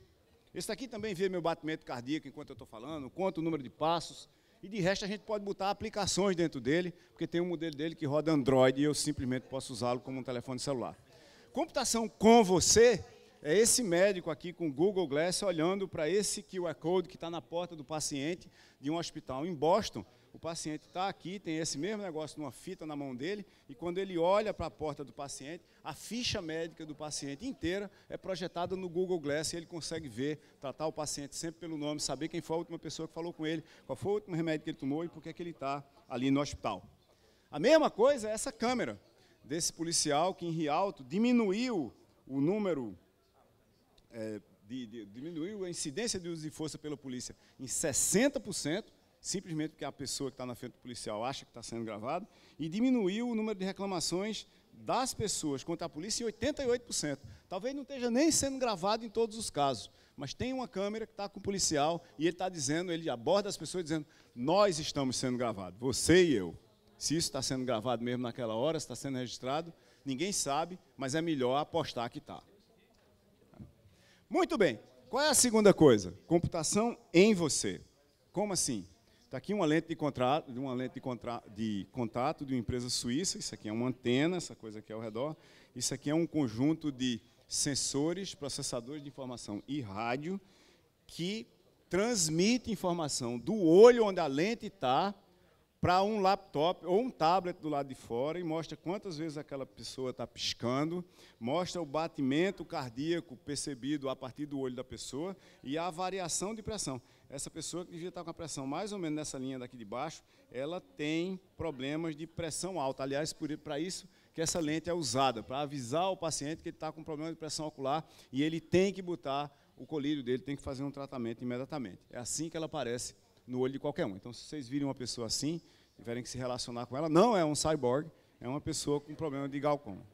Esse daqui também vê meu batimento cardíaco enquanto eu estou falando, conta o número de passos, e de resto a gente pode botar aplicações dentro dele, porque tem um modelo dele que roda Android e eu simplesmente posso usá-lo como um telefone celular. Computação com você é esse médico aqui com o Google Glass olhando para esse QR Code que está na porta do paciente de um hospital em Boston. O paciente está aqui, tem esse mesmo negócio numa fita na mão dele, e quando ele olha para a porta do paciente, a ficha médica do paciente inteira é projetada no Google Glass e ele consegue ver, tratar o paciente sempre pelo nome, saber quem foi a última pessoa que falou com ele, qual foi o último remédio que ele tomou e por que é que ele está ali no hospital. A mesma coisa é essa câmera desse policial que em Rialto diminuiu o número, diminuiu a incidência de uso de força pela polícia em 60%, simplesmente porque a pessoa que está na frente do policial acha que está sendo gravado, e diminuiu o número de reclamações das pessoas contra a polícia em 88%. Talvez não esteja nem sendo gravado em todos os casos, mas tem uma câmera que está com o policial e ele está dizendo, ele aborda as pessoas dizendo, nós estamos sendo gravados, você e eu. Se isso está sendo gravado mesmo naquela hora, se está sendo registrado, ninguém sabe, mas é melhor apostar que está. Muito bem. Qual é a segunda coisa? Computação em você. Como assim? Está aqui uma lente de contato de uma empresa suíça. Isso aqui é uma antena, essa coisa aqui ao redor. Isso aqui é um conjunto de sensores, processadores de informação e rádio que transmite informação do olho onde a lente está para um laptop ou um tablet do lado de fora e mostra quantas vezes aquela pessoa está piscando, mostra o batimento cardíaco percebido a partir do olho da pessoa e a variação de pressão. Essa pessoa que devia estar com a pressão mais ou menos nessa linha daqui de baixo, ela tem problemas de pressão alta. Aliás, para isso que essa lente é usada, para avisar o paciente que ele está com problema de pressão ocular e ele tem que botar o colírio dele, tem que fazer um tratamento imediatamente. É assim que ela aparece no olho de qualquer um. Então, se vocês virem uma pessoa assim, tiverem que se relacionar com ela, não é um cyborg, é uma pessoa com problema de glaucoma.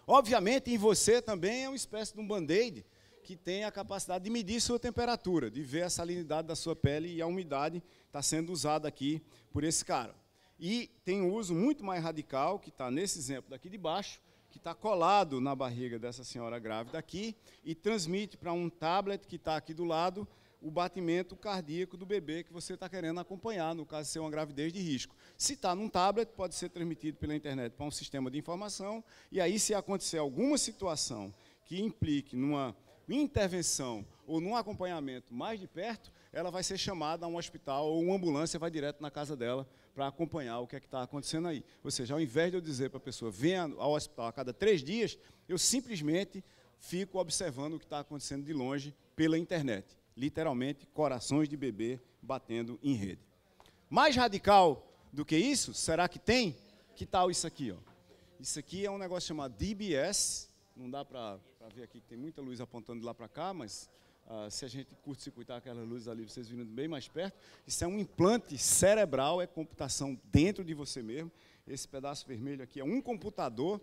Obviamente, em você também é uma espécie de um band-aid que tem a capacidade de medir sua temperatura, de ver a salinidade da sua pele e a umidade está sendo usada aqui por esse cara. E tem um uso muito mais radical, que está nesse exemplo daqui de baixo, que está colado na barriga dessa senhora grávida aqui e transmite para um tablet que está aqui do lado o batimento cardíaco do bebê que você está querendo acompanhar, no caso de ser uma gravidez de risco. Se está num tablet, pode ser transmitido pela internet para um sistema de informação, e aí, se acontecer alguma situação que implique numa intervenção ou num acompanhamento mais de perto, ela vai ser chamada a um hospital ou uma ambulância vai direto na casa dela para acompanhar o que é que está acontecendo aí. Ou seja, ao invés de eu dizer para a pessoa, venha ao hospital a cada 3 dias, eu simplesmente fico observando o que está acontecendo de longe pela internet. Literalmente, corações de bebê batendo em rede. Mais radical do que isso, será que tem? Que tal isso aqui? Ó? Isso aqui é um negócio chamado DBS, não dá para ver aqui que tem muita luz apontando de lá para cá, mas se a gente curto-circuitar aquelas luzes ali, vocês viram bem mais perto, isso é um implante cerebral, é computação dentro de você mesmo. Esse pedaço vermelho aqui é um computador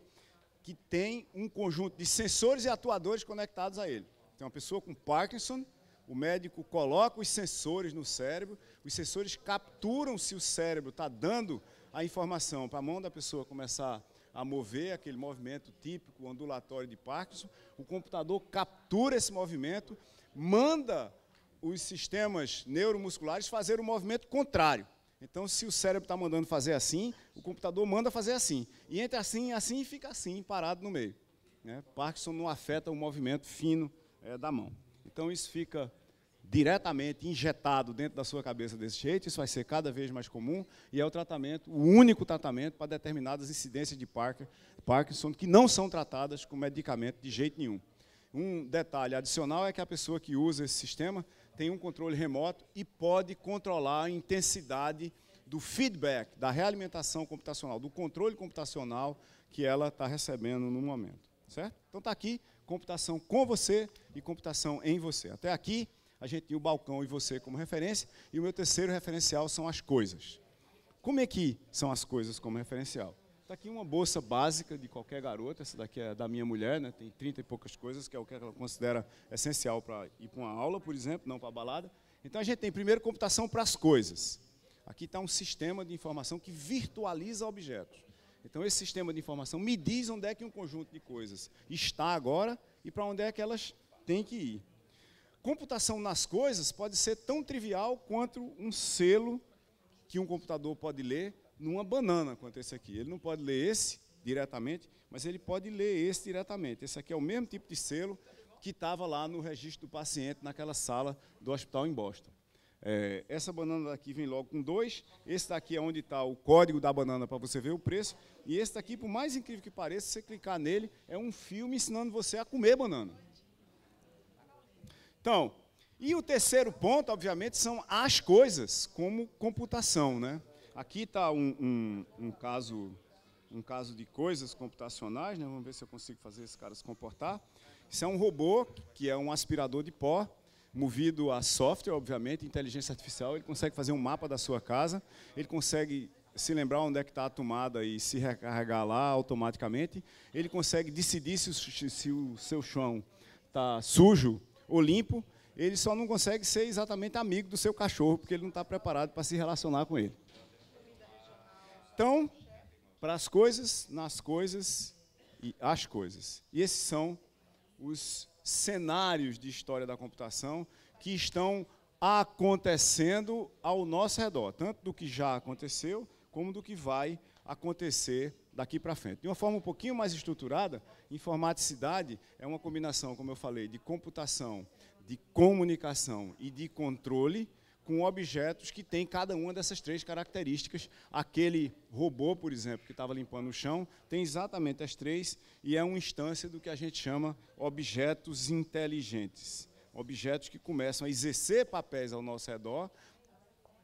que tem um conjunto de sensores e atuadores conectados a ele. Tem uma pessoa com Parkinson, o médico coloca os sensores no cérebro, os sensores capturam se o cérebro está dando a informação para a mão da pessoa começar a mover aquele movimento típico ondulatório de Parkinson, o computador captura esse movimento, manda os sistemas neuromusculares fazer o movimento contrário. Então, se o cérebro está mandando fazer assim, o computador manda fazer assim. E entre assim e assim, fica assim, parado no meio. Né? Parkinson não afeta o movimento fino da mão. Então, isso fica diretamente injetado dentro da sua cabeça desse jeito, isso vai ser cada vez mais comum, e é o tratamento, o único tratamento para determinadas incidências de Parkinson que não são tratadas com medicamento de jeito nenhum. Um detalhe adicional é que a pessoa que usa esse sistema tem um controle remoto e pode controlar a intensidade do feedback, da realimentação computacional, do controle computacional que ela está recebendo no momento. Certo? Então está aqui, computação com você e computação em você. Até aqui, a gente tem o balcão e você como referência, e o meu terceiro referencial são as coisas. Como é que são as coisas como referencial? Está aqui uma bolsa básica de qualquer garota, essa daqui é da minha mulher, né? Tem 30 e poucas coisas, que é o que ela considera essencial para ir para uma aula, por exemplo, não para a balada. Então a gente tem primeiro computação para as coisas. Aqui está um sistema de informação que virtualiza objetos. Então esse sistema de informação me diz onde é que um conjunto de coisas está agora e para onde é que elas têm que ir. Computação nas coisas pode ser tão trivial quanto um selo que um computador pode ler numa banana, quanto esse aqui. Ele não pode ler esse diretamente, mas ele pode ler esse diretamente. Esse aqui é o mesmo tipo de selo que estava lá no registro do paciente, naquela sala do hospital em Boston. Essa banana daqui vem logo com 2, esse daqui é onde está o código da banana para você ver o preço, e esse daqui, por mais incrível que pareça, se você clicar nele, é um filme ensinando você a comer banana. Então, e o terceiro ponto, obviamente, são as coisas, como computação, né? Aqui está um caso de coisas computacionais, né? Vamos ver se eu consigo fazer esse cara se comportar. Isso é um robô, que é um aspirador de pó, movido a software, obviamente, inteligência artificial. Ele consegue fazer um mapa da sua casa, ele consegue se lembrar onde é que está a tomada e se recarregar lá automaticamente. Ele consegue decidir se o seu chão está sujo ou limpo. Ele só não consegue ser exatamente amigo do seu cachorro, porque ele não está preparado para se relacionar com ele. Então, para as coisas, nas coisas e as coisas. E esses são os cenários de história da computação que estão acontecendo ao nosso redor, tanto do que já aconteceu, como do que vai acontecer daqui para frente. De uma forma um pouquinho mais estruturada, informaticidade é uma combinação, como eu falei, de computação, de comunicação e de controle, com objetos que têm cada uma dessas 3 características. Aquele robô, por exemplo, que estava limpando o chão, tem exatamente as 3 e é uma instância do que a gente chama objetos inteligentes. Objetos que começam a exercer papéis ao nosso redor,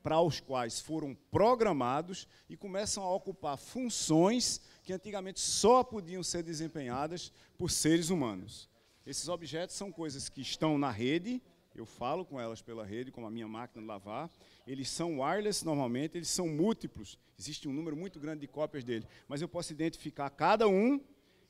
para os quais foram programados e começam a ocupar funções que antigamente só podiam ser desempenhadas por seres humanos. Esses objetos são coisas que estão na rede, eu falo com elas pela rede, como a minha máquina de lavar. Eles são wireless normalmente, eles são múltiplos. Existe um número muito grande de cópias dele, mas eu posso identificar cada um.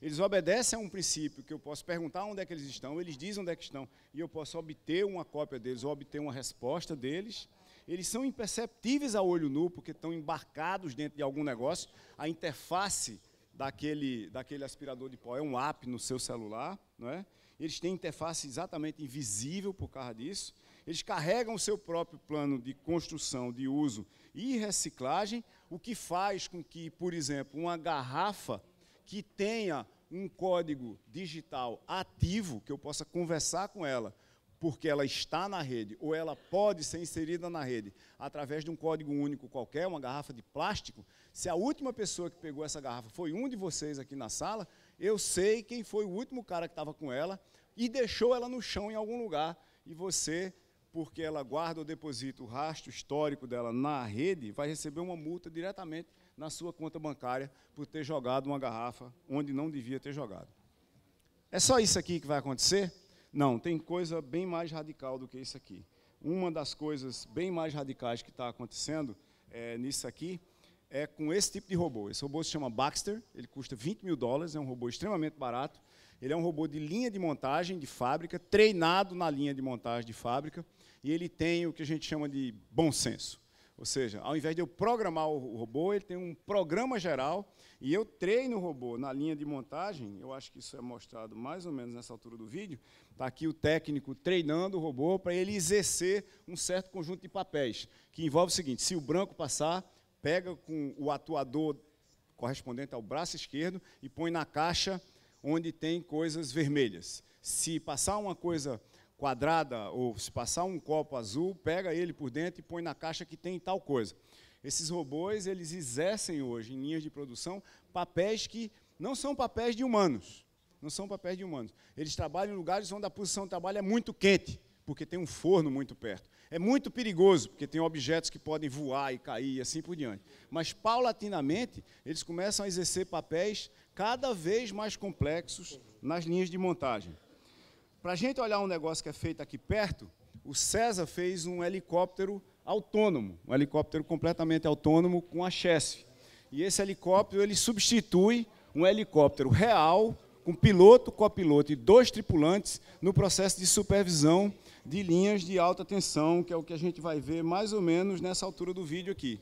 Eles obedecem a um princípio que eu posso perguntar onde é que eles estão, eles dizem onde é que estão, e eu posso obter uma cópia deles ou obter uma resposta deles. Eles são imperceptíveis a olho nu, porque estão embarcados dentro de algum negócio. A interface daquele aspirador de pó é um app no seu celular, não é? Eles têm interface exatamente invisível por causa disso. Eles carregam o seu próprio plano de construção, de uso e reciclagem, o que faz com que, por exemplo, uma garrafa que tenha um código digital ativo, que eu possa conversar com ela, porque ela está na rede, ou ela pode ser inserida na rede através de um código único qualquer, uma garrafa de plástico. Se a última pessoa que pegou essa garrafa foi um de vocês aqui na sala, eu sei quem foi o último cara que estava com ela e deixou ela no chão em algum lugar. E você, porque ela guarda ou deposita o rastro histórico dela na rede, vai receber uma multa diretamente na sua conta bancária por ter jogado uma garrafa onde não devia ter jogado. É só isso aqui que vai acontecer? Não, tem coisa bem mais radical do que isso aqui. Uma das coisas bem mais radicais que está acontecendo nisso aqui é com esse tipo de robô. Esse robô se chama Baxter, ele custa $20.000, é um robô extremamente barato. Ele é um robô de linha de montagem de fábrica, treinado na linha de montagem de fábrica, e ele tem o que a gente chama de bom senso. Ou seja, ao invés de eu programar o robô, ele tem um programa geral, e eu treino o robô na linha de montagem. Eu acho que isso é mostrado mais ou menos nessa altura do vídeo. Está aqui o técnico treinando o robô para ele exercer um certo conjunto de papéis, que envolve o seguinte: se o branco passar, pega com o atuador correspondente ao braço esquerdo e põe na caixa onde tem coisas vermelhas. Se passar uma coisa quadrada ou se passar um copo azul, pega ele por dentro e põe na caixa que tem tal coisa. Esses robôs, eles exercem hoje, em linhas de produção, papéis que não são papéis de humanos. Não são papéis de humanos. Eles trabalham em lugares onde a posição de trabalho é muito quente, porque tem um forno muito perto. É muito perigoso, porque tem objetos que podem voar e cair e assim por diante. Mas, paulatinamente, eles começam a exercer papéis cada vez mais complexos nas linhas de montagem. Para a gente olhar um negócio que é feito aqui perto, o César fez um helicóptero autônomo, um helicóptero completamente autônomo com a chassi. e esse helicóptero ele substitui um helicóptero real, com piloto, copiloto e 2 tripulantes no processo de supervisão de linhas de alta tensão, que é o que a gente vai ver mais ou menos nessa altura do vídeo aqui.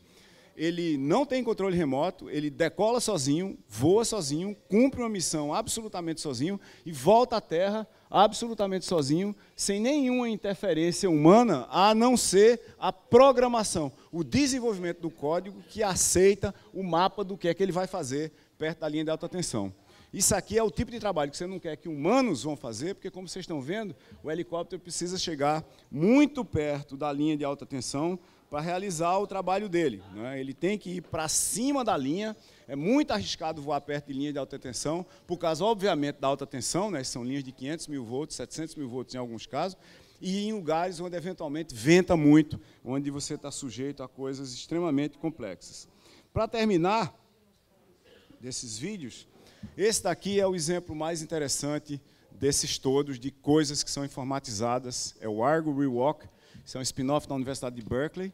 Ele não tem controle remoto, ele decola sozinho, voa sozinho, cumpre uma missão absolutamente sozinho e volta à Terra absolutamente sozinho, sem nenhuma interferência humana, a não ser a programação, o desenvolvimento do código que aceita o mapa do que é que ele vai fazer perto da linha de alta tensão. Isso aqui é o tipo de trabalho que você não quer que humanos vão fazer, porque, como vocês estão vendo, o helicóptero precisa chegar muito perto da linha de alta tensão para realizar o trabalho dele, né? Ele tem que ir para cima da linha, é muito arriscado voar perto de linha de alta tensão, por causa, obviamente, da alta tensão, né? São linhas de 500 mil volts, 700 mil volts em alguns casos, e em lugares onde, eventualmente, venta muito, onde você está sujeito a coisas extremamente complexas. Para terminar desses vídeos, esse daqui é o exemplo mais interessante desses todos, de coisas que são informatizadas, é o Argo Rewalk. Isso é um spin-off da Universidade de Berkeley.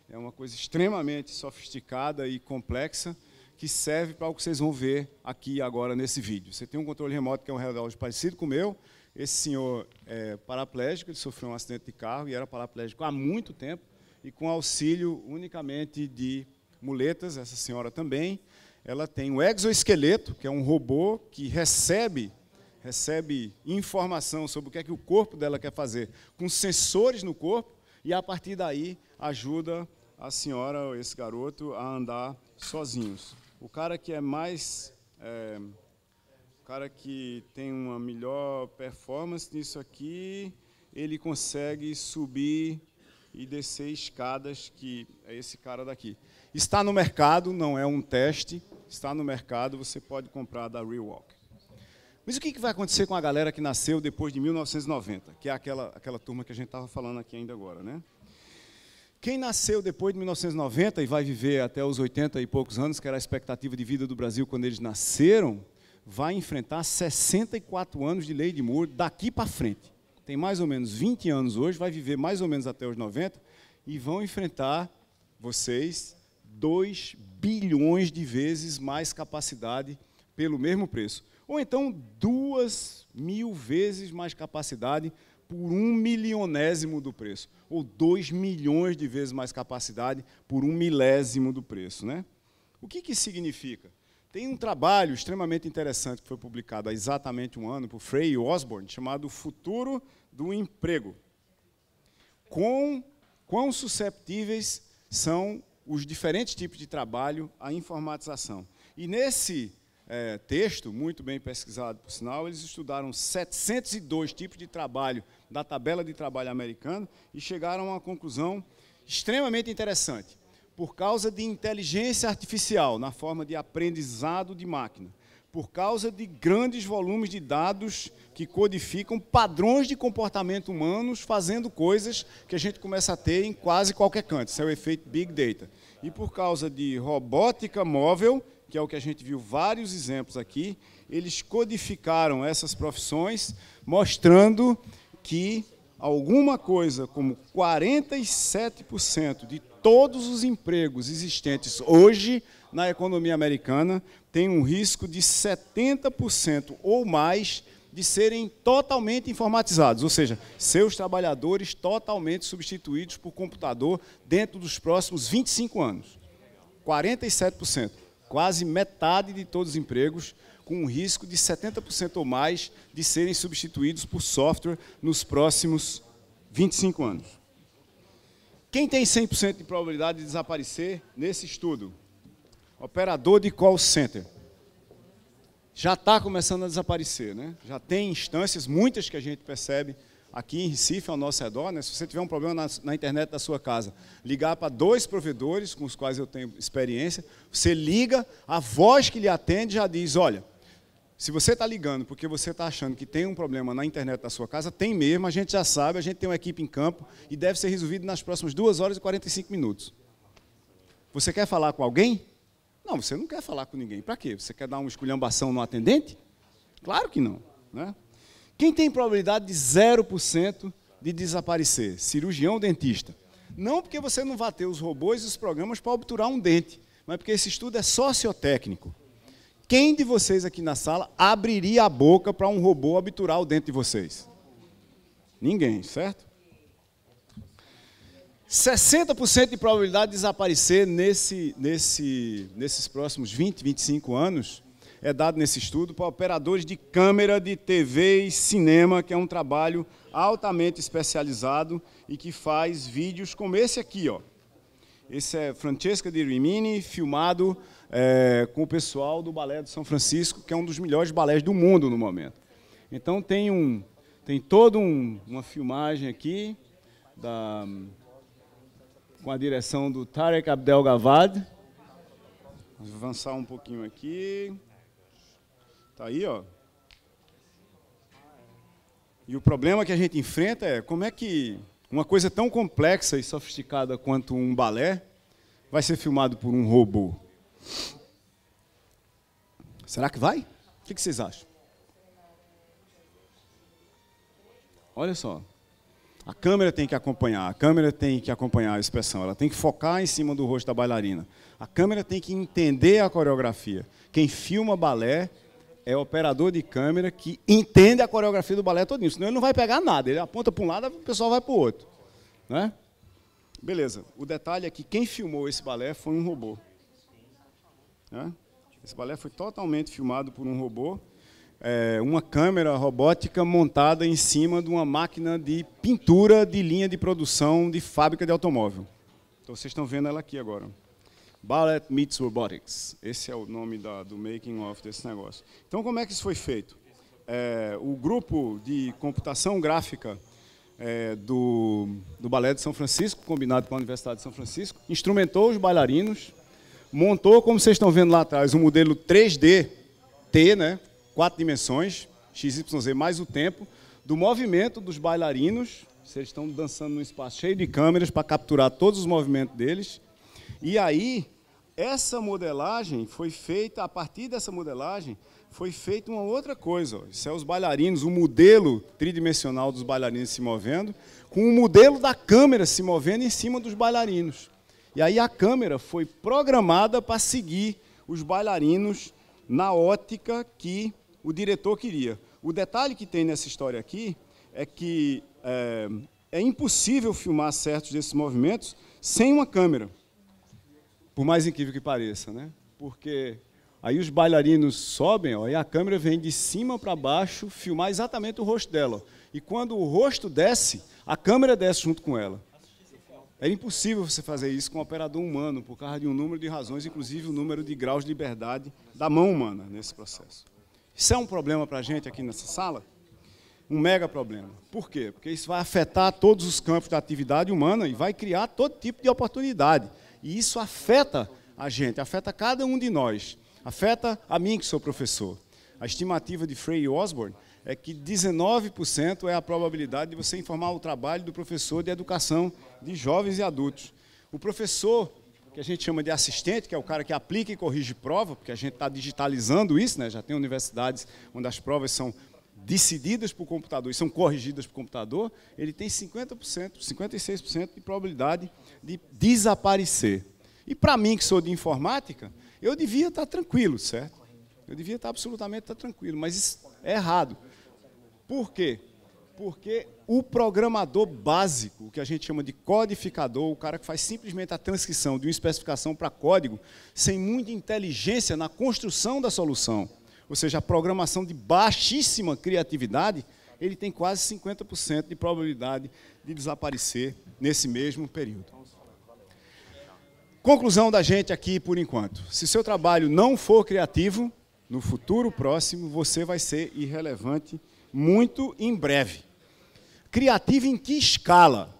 É uma coisa extremamente sofisticada e complexa que serve para o que vocês vão ver aqui agora nesse vídeo. Você tem um controle remoto que é um relógio parecido com o meu. Esse senhor é paraplégico, ele sofreu um acidente de carro e era paraplégico há muito tempo e com auxílio unicamente de muletas, essa senhora também. Ela tem um exoesqueleto, que é um robô que recebe informação sobre o que é que o corpo dela quer fazer, com sensores no corpo, e a partir daí ajuda a senhora, ou esse garoto, a andar sozinhos. O cara que é mais... o cara que tem uma melhor performance nisso aqui, ele consegue subir e descer escadas, que é esse cara daqui. Está no mercado, não é um teste, está no mercado, você pode comprar da Rewalk. Mas o que vai acontecer com a galera que nasceu depois de 1990, que é aquela turma que a gente estava falando aqui ainda agora, né? Quem nasceu depois de 1990 e vai viver até os 80 e poucos anos, que era a expectativa de vida do Brasil quando eles nasceram, vai enfrentar 64 anos de lei de Moore daqui para frente. Tem mais ou menos 20 anos hoje, vai viver mais ou menos até os 90, e vão enfrentar, vocês, 2 bilhões de vezes mais capacidade pelo mesmo preço. Ou então 2.000 vezes mais capacidade por 1/1000º do preço. Ou 2 milhões de vezes mais capacidade por 1/1000º do preço, né? O que isso significa? Tem um trabalho extremamente interessante que foi publicado há exatamente um ano por Frey e Osborne, chamado Futuro do Emprego. Quão susceptíveis são os diferentes tipos de trabalho à informatização. E nesse texto, muito bem pesquisado, por sinal, eles estudaram 702 tipos de trabalho da tabela de trabalho americana e chegaram a uma conclusão extremamente interessante. Por causa de inteligência artificial, na forma de aprendizado de máquina, por causa de grandes volumes de dados que codificam padrões de comportamento humanos, fazendo coisas que a gente começa a ter em quase qualquer canto. Isso é o efeito Big Data. E por causa de robótica móvel, que é o que a gente viu vários exemplos aqui, eles codificaram essas profissões, mostrando que alguma coisa como 47% de todos os empregos existentes hoje na economia americana tem um risco de 70% ou mais de serem totalmente informatizados, ou seja, seus trabalhadores totalmente substituídos por computador dentro dos próximos 25 anos. 47%, quase metade de todos os empregos, com um risco de 70% ou mais de serem substituídos por software nos próximos 25 anos. Quem tem 100% de probabilidade de desaparecer nesse estudo? Operador de call center. Já está começando a desaparecer, né? Já tem instâncias, muitas que a gente percebe aqui em Recife, ao nosso redor, né? Se você tiver um problema na internet da sua casa, ligar para 2 provedores com os quais eu tenho experiência, você liga, a voz que lhe atende já diz, olha, se você está ligando porque você está achando que tem um problema na internet da sua casa, tem mesmo, a gente já sabe, a gente tem uma equipe em campo e deve ser resolvido nas próximas 2 horas e 45 minutos. Você quer falar com alguém? Não, você não quer falar com ninguém. Para quê? Você quer dar uma esculhambação no atendente? Claro que não, né? Quem tem probabilidade de 0% de desaparecer? Cirurgião ou dentista? Não porque você não vai ter os robôs e os programas para obturar um dente, mas porque esse estudo é sociotécnico. Quem de vocês aqui na sala abriria a boca para um robô obturar o dente de vocês? Ninguém, certo? 60% de probabilidade de desaparecer nesses próximos 20, 25 anos é dado nesse estudo para operadores de câmera, de TV e cinema, que é um trabalho altamente especializado e que faz vídeos como esse aqui, ó. Esse é Francesca Di Rimini, filmado com o pessoal do Balé de São Francisco, que é um dos melhores balés do mundo no momento. Então tem toda uma filmagem aqui com a direção do Tarek Abdelgawad. Vamos avançar um pouquinho aqui. Está aí, ó. E o problema que a gente enfrenta é como é que uma coisa tão complexa e sofisticada quanto um balé vai ser filmado por um robô. Será que vai? O que vocês acham? Olha só. A câmera tem que acompanhar a expressão, ela tem que focar em cima do rosto da bailarina. A câmera tem que entender a coreografia. Quem filma balé é o operador de câmera que entende a coreografia do balé todinho, senão ele não vai pegar nada, ele aponta para um lado, o pessoal vai para o outro. Né? Beleza, o detalhe é que quem filmou esse balé foi um robô. Né? Esse balé foi totalmente filmado por um robô, uma câmera robótica montada em cima de uma máquina de pintura de linha de produção de fábrica de automóvel. Então vocês estão vendo ela aqui agora. Ballet Meets Robotics. Esse é o nome do making of desse negócio. Então como é que isso foi feito? O grupo de computação gráfica do Balé de São Francisco, combinado com a Universidade de São Francisco, instrumentou os bailarinos, montou, como vocês estão vendo lá atrás, um modelo 3D, né, 4 dimensões, XYZ mais o tempo, do movimento dos bailarinos. Vocês estão dançando num espaço cheio de câmeras para capturar todos os movimentos deles. E aí, essa modelagem foi feita, a partir dessa modelagem, foi feita uma outra coisa. Ó. Isso é os bailarinos, o modelo tridimensional dos bailarinos se movendo, com o modelo da câmera se movendo em cima dos bailarinos. E aí a câmera foi programada para seguir os bailarinos na ótica que o diretor queria. O detalhe que tem nessa história aqui é que é impossível filmar certos desses movimentos sem uma câmera. Por mais incrível que pareça, né? Porque aí os bailarinos sobem, ó, e a câmera vem de cima para baixo filmar exatamente o rosto dela. E quando o rosto desce, a câmera desce junto com ela. É impossível você fazer isso com um operador humano, por causa de um número de razões, inclusive o número de graus de liberdade da mão humana nesse processo. Isso é um problema para a gente aqui nessa sala? Um mega problema. Por quê? Porque isso vai afetar todos os campos da atividade humana e vai criar todo tipo de oportunidade. E isso afeta a gente, afeta cada um de nós. Afeta a mim, que sou professor. A estimativa de Frey e Osborne é que 19% é a probabilidade de você informar o trabalho do professor de educação de jovens e adultos. O professor, que a gente chama de assistente, que é o cara que aplica e corrige prova, porque a gente está digitalizando isso, né? Já tem universidades onde as provas são decididas por computador e são corrigidas por computador, ele tem 50%, 56% de probabilidade de desaparecer. E para mim, que sou de informática, eu devia estar tranquilo, certo? Eu devia estar absolutamente tranquilo, mas isso é errado. Por quê? Porque o programador básico, o que a gente chama de codificador, o cara que faz simplesmente a transcrição de uma especificação para código, sem muita inteligência na construção da solução, ou seja, a programação de baixíssima criatividade, ele tem quase 50% de probabilidade de desaparecer nesse mesmo período. Conclusão da gente aqui, por enquanto. Se seu trabalho não for criativo, no futuro próximo, você vai ser irrelevante muito em breve. Criativo em que escala?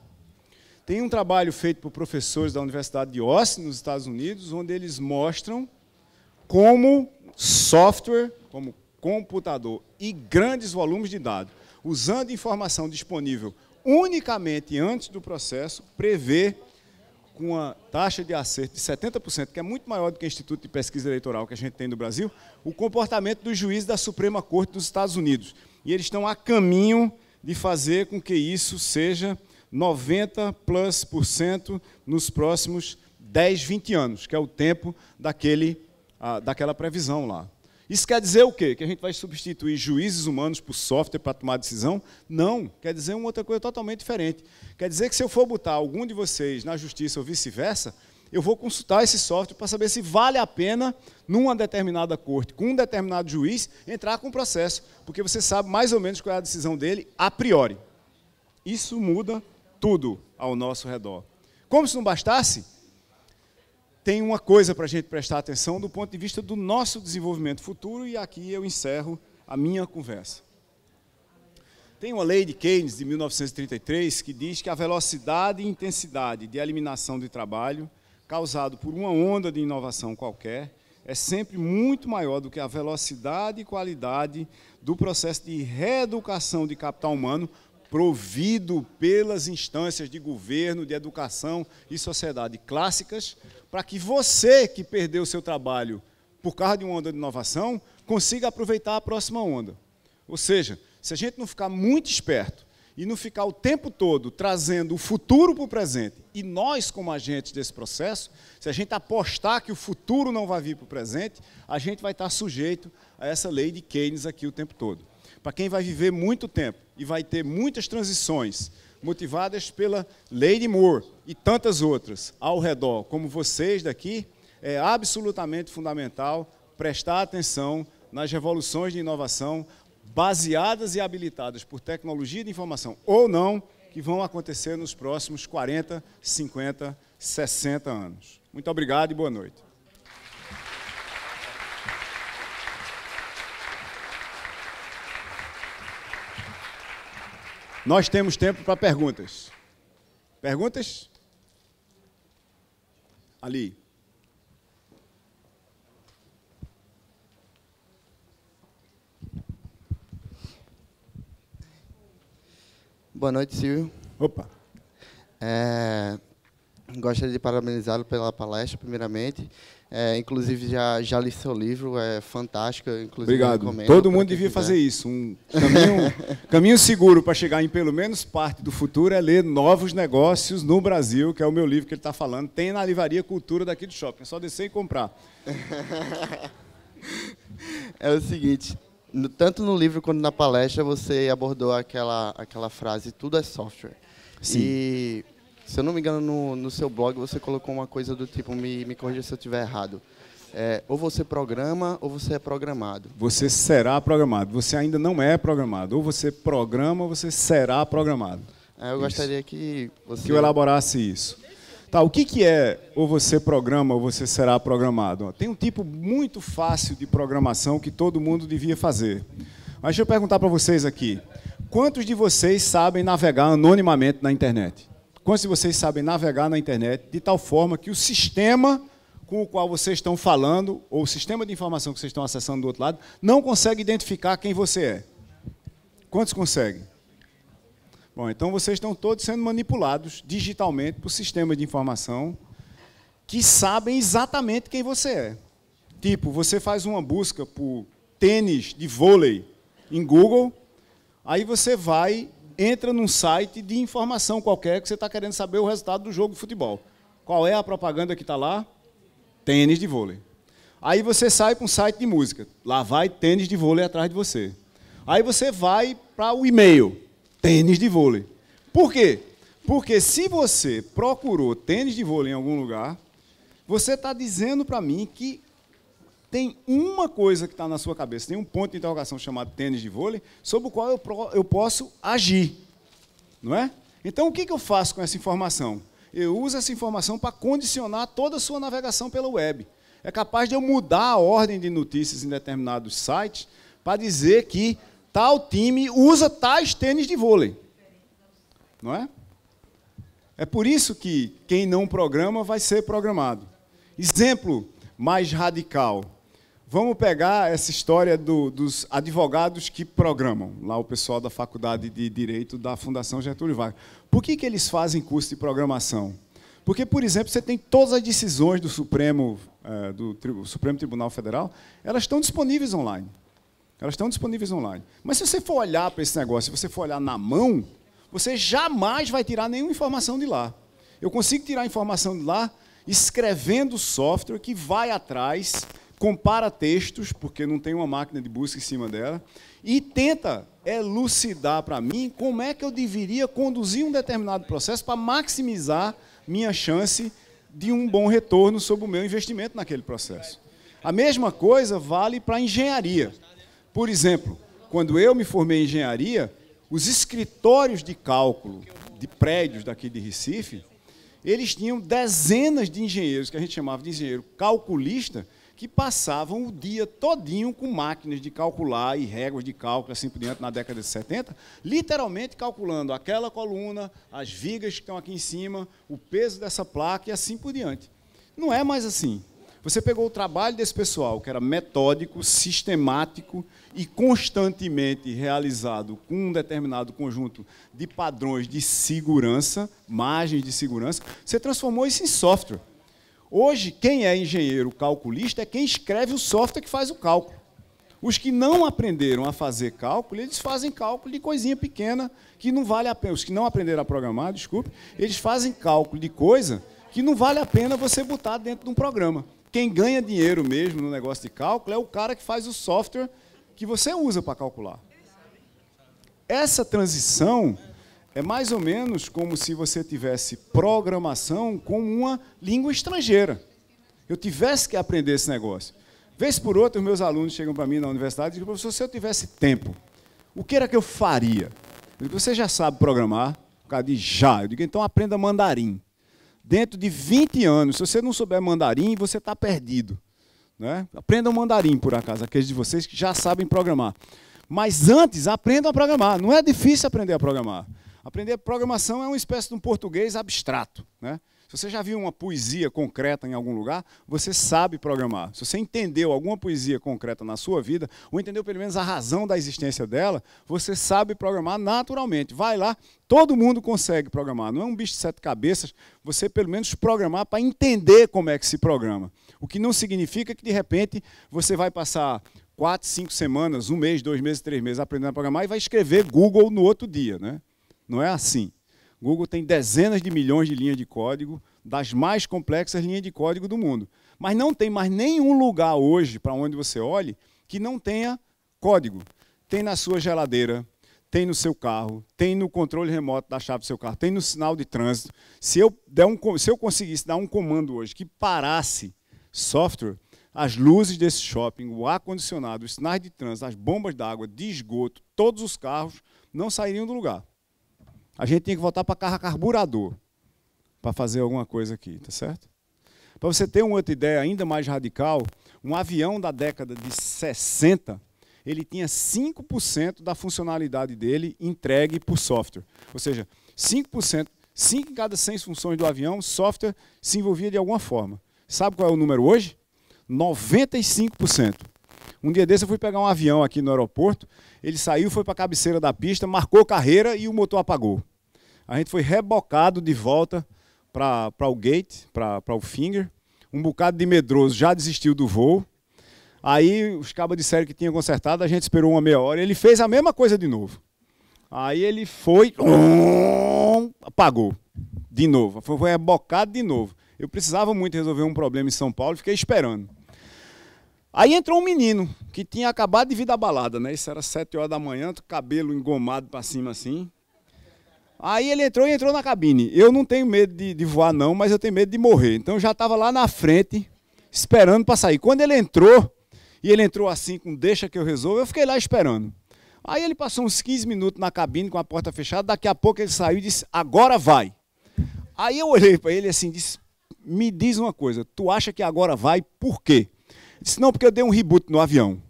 Tem um trabalho feito por professores da Universidade de Austin, nos Estados Unidos, onde eles mostram como software, como computador e grandes volumes de dados, usando informação disponível unicamente antes do processo, prevê, com uma taxa de acerto de 70%, que é muito maior do que o Instituto de Pesquisa Eleitoral que a gente tem no Brasil, o comportamento dos juízes da Suprema Corte dos Estados Unidos. E eles estão a caminho de fazer com que isso seja 90+% nos próximos 10, 20 anos, que é o tempo daquela previsão lá. Isso quer dizer o quê? Que a gente vai substituir juízes humanos por software para tomar decisão? Não, quer dizer uma outra coisa totalmente diferente. Quer dizer que se eu for botar algum de vocês na justiça ou vice-versa, eu vou consultar esse software para saber se vale a pena, numa determinada corte, com um determinado juiz, entrar com o processo, porque você sabe mais ou menos qual é a decisão dele a priori. Isso muda tudo ao nosso redor. Como se não bastasse, tem uma coisa para a gente prestar atenção do ponto de vista do nosso desenvolvimento futuro, e aqui eu encerro a minha conversa. Tem uma lei de Keynes, de 1933, que diz que a velocidade e intensidade de eliminação de trabalho causado por uma onda de inovação qualquer é sempre muito maior do que a velocidade e qualidade do processo de reeducação de capital humano provido pelas instâncias de governo, de educação e sociedade clássicas, para que você, que perdeu o seu trabalho por causa de uma onda de inovação, consiga aproveitar a próxima onda. Ou seja, se a gente não ficar muito esperto e não ficar o tempo todo trazendo o futuro para o presente, e nós, como agentes desse processo, se a gente apostar que o futuro não vai vir para o presente, a gente vai estar sujeito a essa lei de Keynes aqui o tempo todo. Para quem vai viver muito tempo e vai ter muitas transições motivadas pela lei de Moore e tantas outras ao redor, como vocês daqui, é absolutamente fundamental prestar atenção nas revoluções de inovação baseadas e habilitadas por tecnologia de informação ou não, que vão acontecer nos próximos 40, 50, 60 anos. Muito obrigado e boa noite. Nós temos tempo para perguntas. Perguntas? Ali. Boa noite, Silvio. Opa. Gostaria de parabenizá-lo pela palestra, primeiramente. Inclusive, já li seu livro, é fantástico. Obrigado. Todo mundo devia fazer isso. Um caminho seguro para chegar em pelo menos parte do futuro é ler Novos Negócios no Brasil, que é o meu livro que ele está falando. Tem na Livraria Cultura daqui do shopping. É só descer e comprar. É o seguinte, tanto no livro quanto na palestra, você abordou aquela frase, tudo é software. Sim. E, se eu não me engano, no seu blog, você colocou uma coisa do tipo, me corrija se eu estiver errado. Ou você programa, ou você é programado. Você será programado. Você ainda não é programado. Ou você programa, ou você será programado. Eu gostaria que você... Que eu elaborasse isso. Tá, o que é ou você programa, ou você será programado? Tem um tipo muito fácil de programação que todo mundo devia fazer. Mas deixa eu perguntar para vocês aqui. Quantos de vocês sabem navegar anonimamente na internet? Quantos de vocês sabem navegar na internet de tal forma que o sistema com o qual vocês estão falando, ou o sistema de informação que vocês estão acessando do outro lado, não consegue identificar quem você é? Quantos conseguem? Bom, então vocês estão todos sendo manipulados digitalmente por sistemas de informação que sabem exatamente quem você é. Tipo, você faz uma busca por tênis de vôlei em Google, aí você entra num site de informação qualquer que você está querendo saber o resultado do jogo de futebol. Qual é a propaganda que está lá? Tênis de vôlei. Aí você sai para um site de música. Lá vai tênis de vôlei atrás de você. Aí você vai para o e-mail. Tênis de vôlei. Por quê? Porque se você procurou tênis de vôlei em algum lugar, você está dizendo para mim que tem uma coisa que está na sua cabeça, tem um ponto de interrogação chamado tênis de vôlei, sobre o qual eu posso agir. Não é? Então, o que eu faço com essa informação? Eu uso essa informação para condicionar toda a sua navegação pela web. É capaz de eu mudar a ordem de notícias em determinados sites para dizer que tal time usa tais tênis de vôlei. Não é? É por isso que quem não programa vai ser programado. Exemplo mais radical. Vamos pegar essa história dos advogados que programam, lá o pessoal da Faculdade de Direito da Fundação Getúlio Vargas. Por que eles fazem curso de programação? Porque, por exemplo, você tem todas as decisões do Supremo Tribunal Federal, elas estão disponíveis online. Elas estão disponíveis online. Mas se você for olhar para esse negócio, se você for olhar na mão, você jamais vai tirar nenhuma informação de lá. Eu consigo tirar informação de lá escrevendo software que vai atrás, compara textos, porque não tem uma máquina de busca em cima dela, e tenta elucidar para mim como é que eu deveria conduzir um determinado processo para maximizar minha chance de um bom retorno sobre o meu investimento naquele processo. A mesma coisa vale para a engenharia. Por exemplo, quando eu me formei em engenharia, os escritórios de cálculo de prédios daqui de Recife, eles tinham dezenas de engenheiros, que a gente chamava de engenheiro calculista, que passavam o dia todinho com máquinas de calcular e réguas de cálculo, assim por diante, na década de 70, literalmente calculando aquela coluna, as vigas que estão aqui em cima, o peso dessa placa e assim por diante. Não é mais assim. Você pegou o trabalho desse pessoal, que era metódico, sistemático e constantemente realizado com um determinado conjunto de padrões de segurança, margens de segurança, você transformou isso em software. Hoje, quem é engenheiro calculista é quem escreve o software que faz o cálculo. Os que não aprenderam a fazer cálculo, eles fazem cálculo de coisinha pequena que não vale a pena. Os que não aprenderam a programar, desculpe, eles fazem cálculo de coisa que não vale a pena você botar dentro de um programa. Quem ganha dinheiro mesmo no negócio de cálculo é o cara que faz o software que você usa para calcular. Essa transição é mais ou menos como se você tivesse programação como uma língua estrangeira. Eu tivesse que aprender esse negócio. Vez por outra, os meus alunos chegam para mim na universidade e dizem, professor, se eu tivesse tempo, o que era que eu faria? Eu digo, você já sabe programar? O cara diz, já. Eu digo, então aprenda mandarim. Dentro de 20 anos, se você não souber mandarim, você está perdido. Né? Aprendam mandarim, por acaso, aqueles de vocês que já sabem programar. Mas antes, aprendam a programar. Não é difícil aprender a programar. Aprender programação é uma espécie de um português abstrato. Né? Se você já viu uma poesia concreta em algum lugar, você sabe programar. Se você entendeu alguma poesia concreta na sua vida, ou entendeu pelo menos a razão da existência dela, você sabe programar naturalmente. Vai lá, todo mundo consegue programar. Não é um bicho de 7 cabeças, você pelo menos programar para entender como é que se programa. O que não significa que, de repente, você vai passar 4, 5 semanas, 1 mês, 2 meses, 3 meses aprendendo a programar e vai escrever Google no outro dia. Né? Não é assim. Google tem dezenas de milhões de linhas de código, das mais complexas linhas de código do mundo. Mas não tem mais nenhum lugar hoje, para onde você olhe, que não tenha código. Tem na sua geladeira, tem no seu carro, tem no controle remoto da chave do seu carro, tem no sinal de trânsito. Se eu conseguisse dar um comando hoje que parasse software, as luzes desse shopping, o ar-condicionado, os sinais de trânsito, as bombas d'água, de esgoto, todos os carros não sairiam do lugar. A gente tinha que voltar para carro carburador para fazer alguma coisa aqui, tá certo? Para você ter uma outra ideia ainda mais radical, um avião da década de 60, ele tinha 5% da funcionalidade dele entregue por software. Ou seja, 5%, 5 em cada 100 funções do avião, software se envolvia de alguma forma. Sabe qual é o número hoje? 95%. Um dia desse eu fui pegar um avião aqui no aeroporto, ele saiu, foi para a cabeceira da pista, marcou carreira e o motor apagou. A gente foi rebocado de volta para o gate, para o finger. Um bocado de medroso já desistiu do voo. Aí os cabos disseram que tinha consertado, a gente esperou uma meia hora, ele fez a mesma coisa de novo. Aí ele foi, apagou de novo, foi rebocado de novo. Eu precisava muito resolver um problema em São Paulo, fiquei esperando. Aí entrou um menino que tinha acabado de vir da balada, né? Isso era 7 horas da manhã, cabelo engomado para cima assim. Aí ele entrou na cabine. Eu não tenho medo de voar não, mas eu tenho medo de morrer. Então eu já estava lá na frente, esperando para sair. Quando ele entrou, e ele entrou assim, com deixa que eu resolvo, eu fiquei lá esperando. Aí ele passou uns 15 minutos na cabine com a porta fechada, daqui a pouco ele saiu e disse, agora vai. Aí eu olhei para ele assim, disse, me diz uma coisa, tu acha que agora vai por quê? Ele disse, não, porque eu dei um reboot no avião.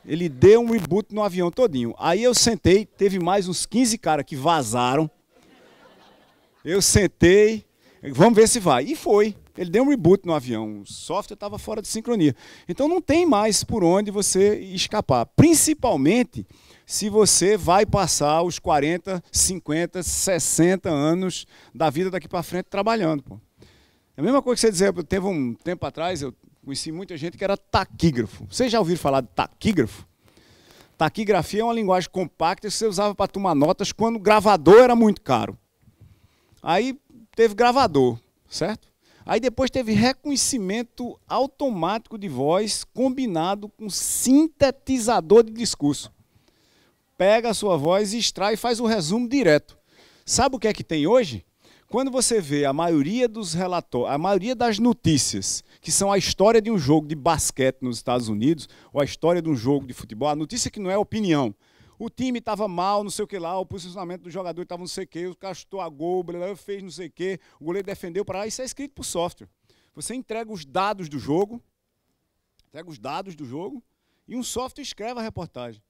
Ele deu um reboot no avião todinho. Aí eu sentei, teve mais uns 15 caras que vazaram. Eu sentei, vamos ver se vai. E foi. Ele deu um reboot no avião. O software estava fora de sincronia. Então não tem mais por onde você escapar. Principalmente se você vai passar os 40, 50, 60 anos da vida daqui para frente trabalhando. Pô. É a mesma coisa que você dizer, teve um tempo atrás, eu conheci muita gente que era taquígrafo. Vocês já ouviram falar de taquígrafo? Taquigrafia é uma linguagem compacta que você usava para tomar notas quando o gravador era muito caro. Aí teve gravador, certo? Aí depois teve reconhecimento automático de voz combinado com sintetizador de discurso. Pega a sua voz, extrai e faz o resumo direto. Sabe o que é que tem hoje? Quando você vê a maioria dos relatórios, a maioria das notícias, que são a história de um jogo de basquete nos Estados Unidos, ou a história de um jogo de futebol, a notícia que não é opinião. O time estava mal, não sei o que lá, o posicionamento do jogador estava não sei o que, o cara chutou a gol, fez não sei o que, o goleiro defendeu para lá, isso é escrito por software. Você entrega os dados do jogo, e um software escreve a reportagem.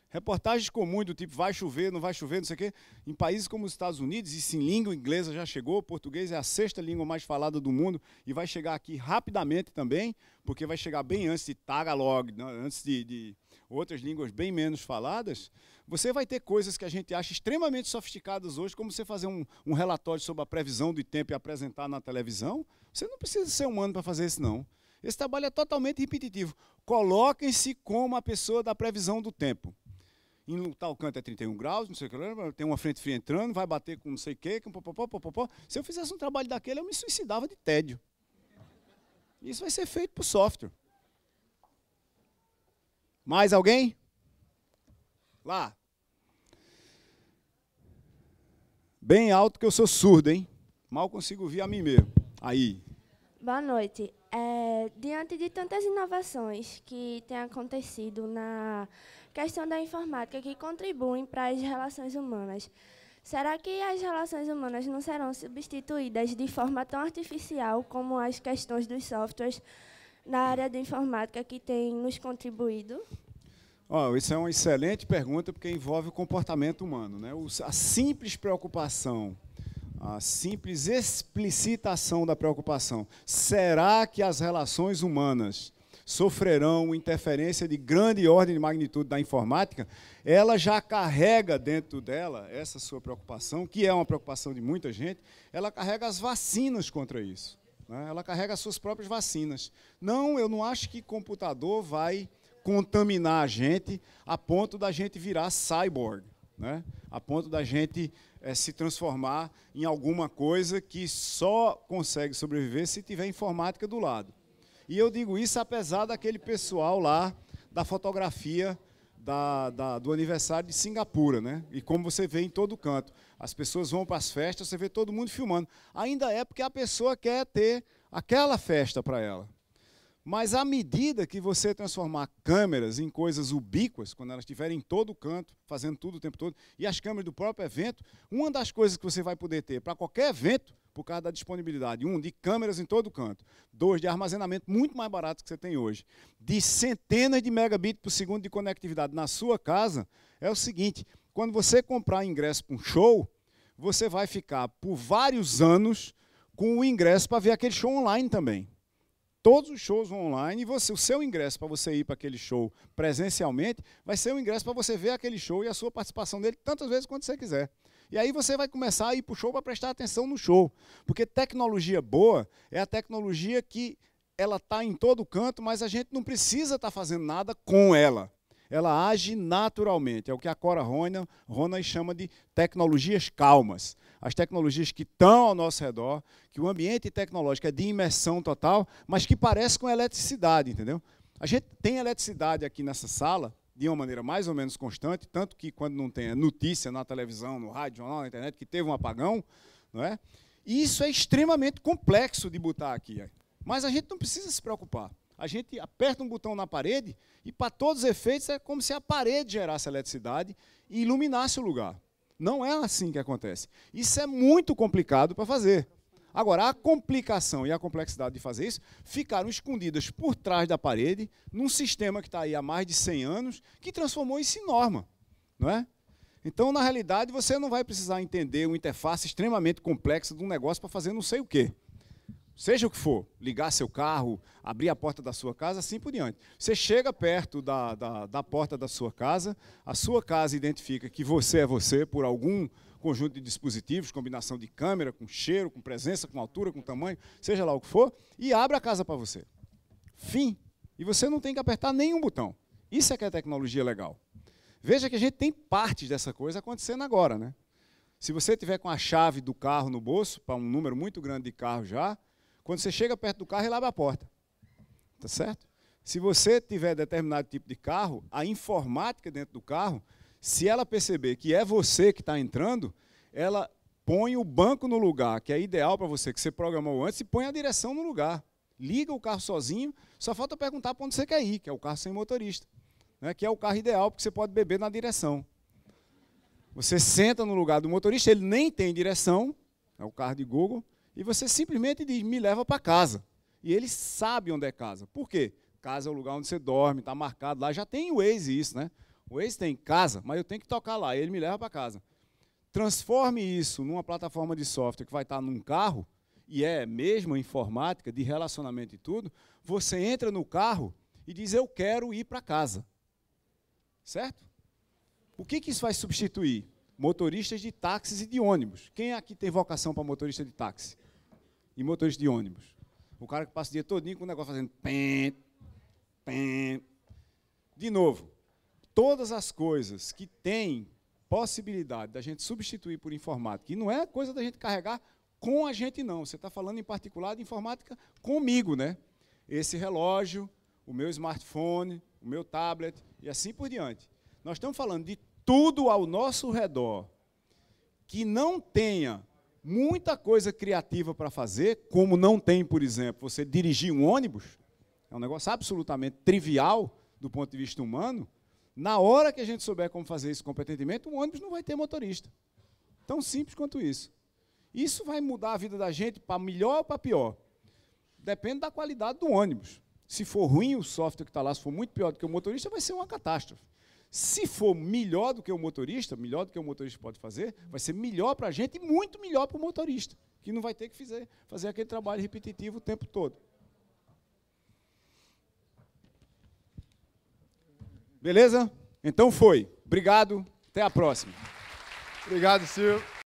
Reportagens comuns do tipo vai chover, não sei o quê. Em países como os Estados Unidos, isso em língua inglesa já chegou, português é a 6ª língua mais falada do mundo e vai chegar aqui rapidamente também, porque vai chegar bem antes de Tagalog, antes de outras línguas bem menos faladas. Você vai ter coisas que a gente acha extremamente sofisticadas hoje, como você fazer um relatório sobre a previsão do tempo e apresentar na televisão. Você não precisa ser humano para fazer isso, não. Esse trabalho é totalmente repetitivo. Coloquem-se como a pessoa da previsão do tempo. Em tal canto é 31 graus, não sei o que, tem uma frente fria entrando, vai bater com não sei o que, com popopó. Se eu fizesse um trabalho daquele, eu me suicidava de tédio. Isso vai ser feito por software. Mais alguém? Lá. Bem alto que eu sou surdo, hein? Mal consigo ouvir a mim mesmo. Aí. Boa noite. Diante de tantas inovações que têm acontecido na questão da informática que contribuem para as relações humanas, será que as relações humanas não serão substituídas de forma tão artificial como as questões dos softwares na área da informática que têm nos contribuído? Isso é uma excelente pergunta, porque envolve o comportamento humano, né? A simples preocupação, a simples explicitação da preocupação. Será que as relações humanas sofrerão interferência de grande ordem de magnitude da informática? Ela já carrega dentro dela essa sua preocupação, que é uma preocupação de muita gente, ela carrega as vacinas contra isso, né? Ela carrega as suas próprias vacinas. Não, eu não acho que computador vai contaminar a gente a ponto da gente virar cyborg, né? A ponto da gente se transformar em alguma coisa que só consegue sobreviver se tiver informática do lado. E eu digo isso apesar daquele pessoal lá da fotografia do aniversário de Singapura, né? E como você vê em todo canto, as pessoas vão para as festas, você vê todo mundo filmando. Ainda é porque a pessoa quer ter aquela festa para ela. Mas à medida que você transformar câmeras em coisas ubíquas, quando elas estiverem em todo canto, fazendo tudo o tempo todo, e as câmeras do próprio evento, uma das coisas que você vai poder ter para qualquer evento, por causa da disponibilidade, de câmeras em todo canto, 2, de armazenamento muito mais barato que você tem hoje, de centenas de megabits por segundo de conectividade na sua casa, é o seguinte: quando você comprar ingresso para um show, você vai ficar por vários anos com o ingresso para ver aquele show online também. Todos os shows vão online e o seu ingresso para você ir para aquele show presencialmente vai ser um ingresso para você ver aquele show e a sua participação dele tantas vezes quanto você quiser. E aí você vai começar a ir para o show para prestar atenção no show. Porque tecnologia boa é a tecnologia que ela está em todo canto, mas a gente não precisa estar fazendo nada com ela. Ela age naturalmente. É o que a Cora Ronay chama de tecnologias calmas. As tecnologias que estão ao nosso redor, que o ambiente tecnológico é de imersão total, mas que parece com eletricidade, entendeu? A gente tem eletricidade aqui nessa sala, de uma maneira mais ou menos constante, tanto que quando não tem notícia na televisão, no rádio, jornal, na internet, que teve um apagão, não é? E isso é extremamente complexo de botar aqui. Mas a gente não precisa se preocupar. A gente aperta um botão na parede e, para todos os efeitos, é como se a parede gerasse eletricidade e iluminasse o lugar. Não é assim que acontece. Isso é muito complicado para fazer. Agora, a complicação e a complexidade de fazer isso ficaram escondidas por trás da parede, num sistema que está aí há mais de 100 anos, que transformou isso em norma, não é? Então, na realidade, você não vai precisar entender uma interface extremamente complexa de um negócio para fazer não sei o quê. Seja o que for, ligar seu carro, abrir a porta da sua casa, assim por diante. Você chega perto da porta da sua casa, a sua casa identifica que você é você por algum conjunto de dispositivos, combinação de câmera, com cheiro, com presença, com altura, com tamanho, seja lá o que for, e abre a casa para você. Fim. E você não tem que apertar nenhum botão. Isso é que é tecnologia legal. Veja que a gente tem partes dessa coisa acontecendo agora, né? Se você tiver com a chave do carro no bolso, para um número muito grande de carros já, Quando você chega perto do carro, ele abre a porta. Tá certo? Se você tiver determinado tipo de carro, a informática dentro do carro, se ela perceber que é você que está entrando, ela põe o banco no lugar, que é ideal para você, que você programou antes, e põe a direção no lugar. Liga o carro sozinho, só falta perguntar para onde você quer ir, que é o carro sem motorista, né? Que é o carro ideal, porque você pode beber na direção. Você senta no lugar do motorista, ele nem tem direção, é o carro de Google, e você simplesmente diz, me leva para casa. E ele sabe onde é casa. Por quê? Casa é o lugar onde você dorme, está marcado lá, já tem o Waze isso, né? O Waze tem casa, mas eu tenho que tocar lá, e ele me leva para casa. Transforme isso numa plataforma de software que vai estar num carro, e é mesmo informática, de relacionamento e tudo, você entra no carro e diz, eu quero ir para casa. Certo? O que isso vai substituir? Motoristas de táxis e de ônibus. Quem aqui tem vocação para motorista de táxi? E motorista de ônibus? O cara que passa o dia todinho com o negócio fazendo pem, pem. De novo, todas as coisas que têm possibilidade da gente substituir por informática, e não é coisa da gente carregar com a gente, não. Você está falando, em particular, de informática comigo, né? Esse relógio, o meu smartphone, o meu tablet, e assim por diante. Nós estamos falando de tudo ao nosso redor que não tenha muita coisa criativa para fazer, como não tem, por exemplo, você dirigir um ônibus, é um negócio absolutamente trivial do ponto de vista humano. Na hora que a gente souber como fazer isso competentemente, o ônibus não vai ter motorista. Tão simples quanto isso. Isso vai mudar a vida da gente para melhor ou para pior. Depende da qualidade do ônibus. Se for ruim o software que está lá, se for muito pior do que o motorista, vai ser uma catástrofe. Se for melhor do que o motorista pode fazer, vai ser melhor para a gente e muito melhor para o motorista, que não vai ter que fazer aquele trabalho repetitivo o tempo todo. Beleza? Então foi. Obrigado. Até a próxima. Obrigado, Silvio.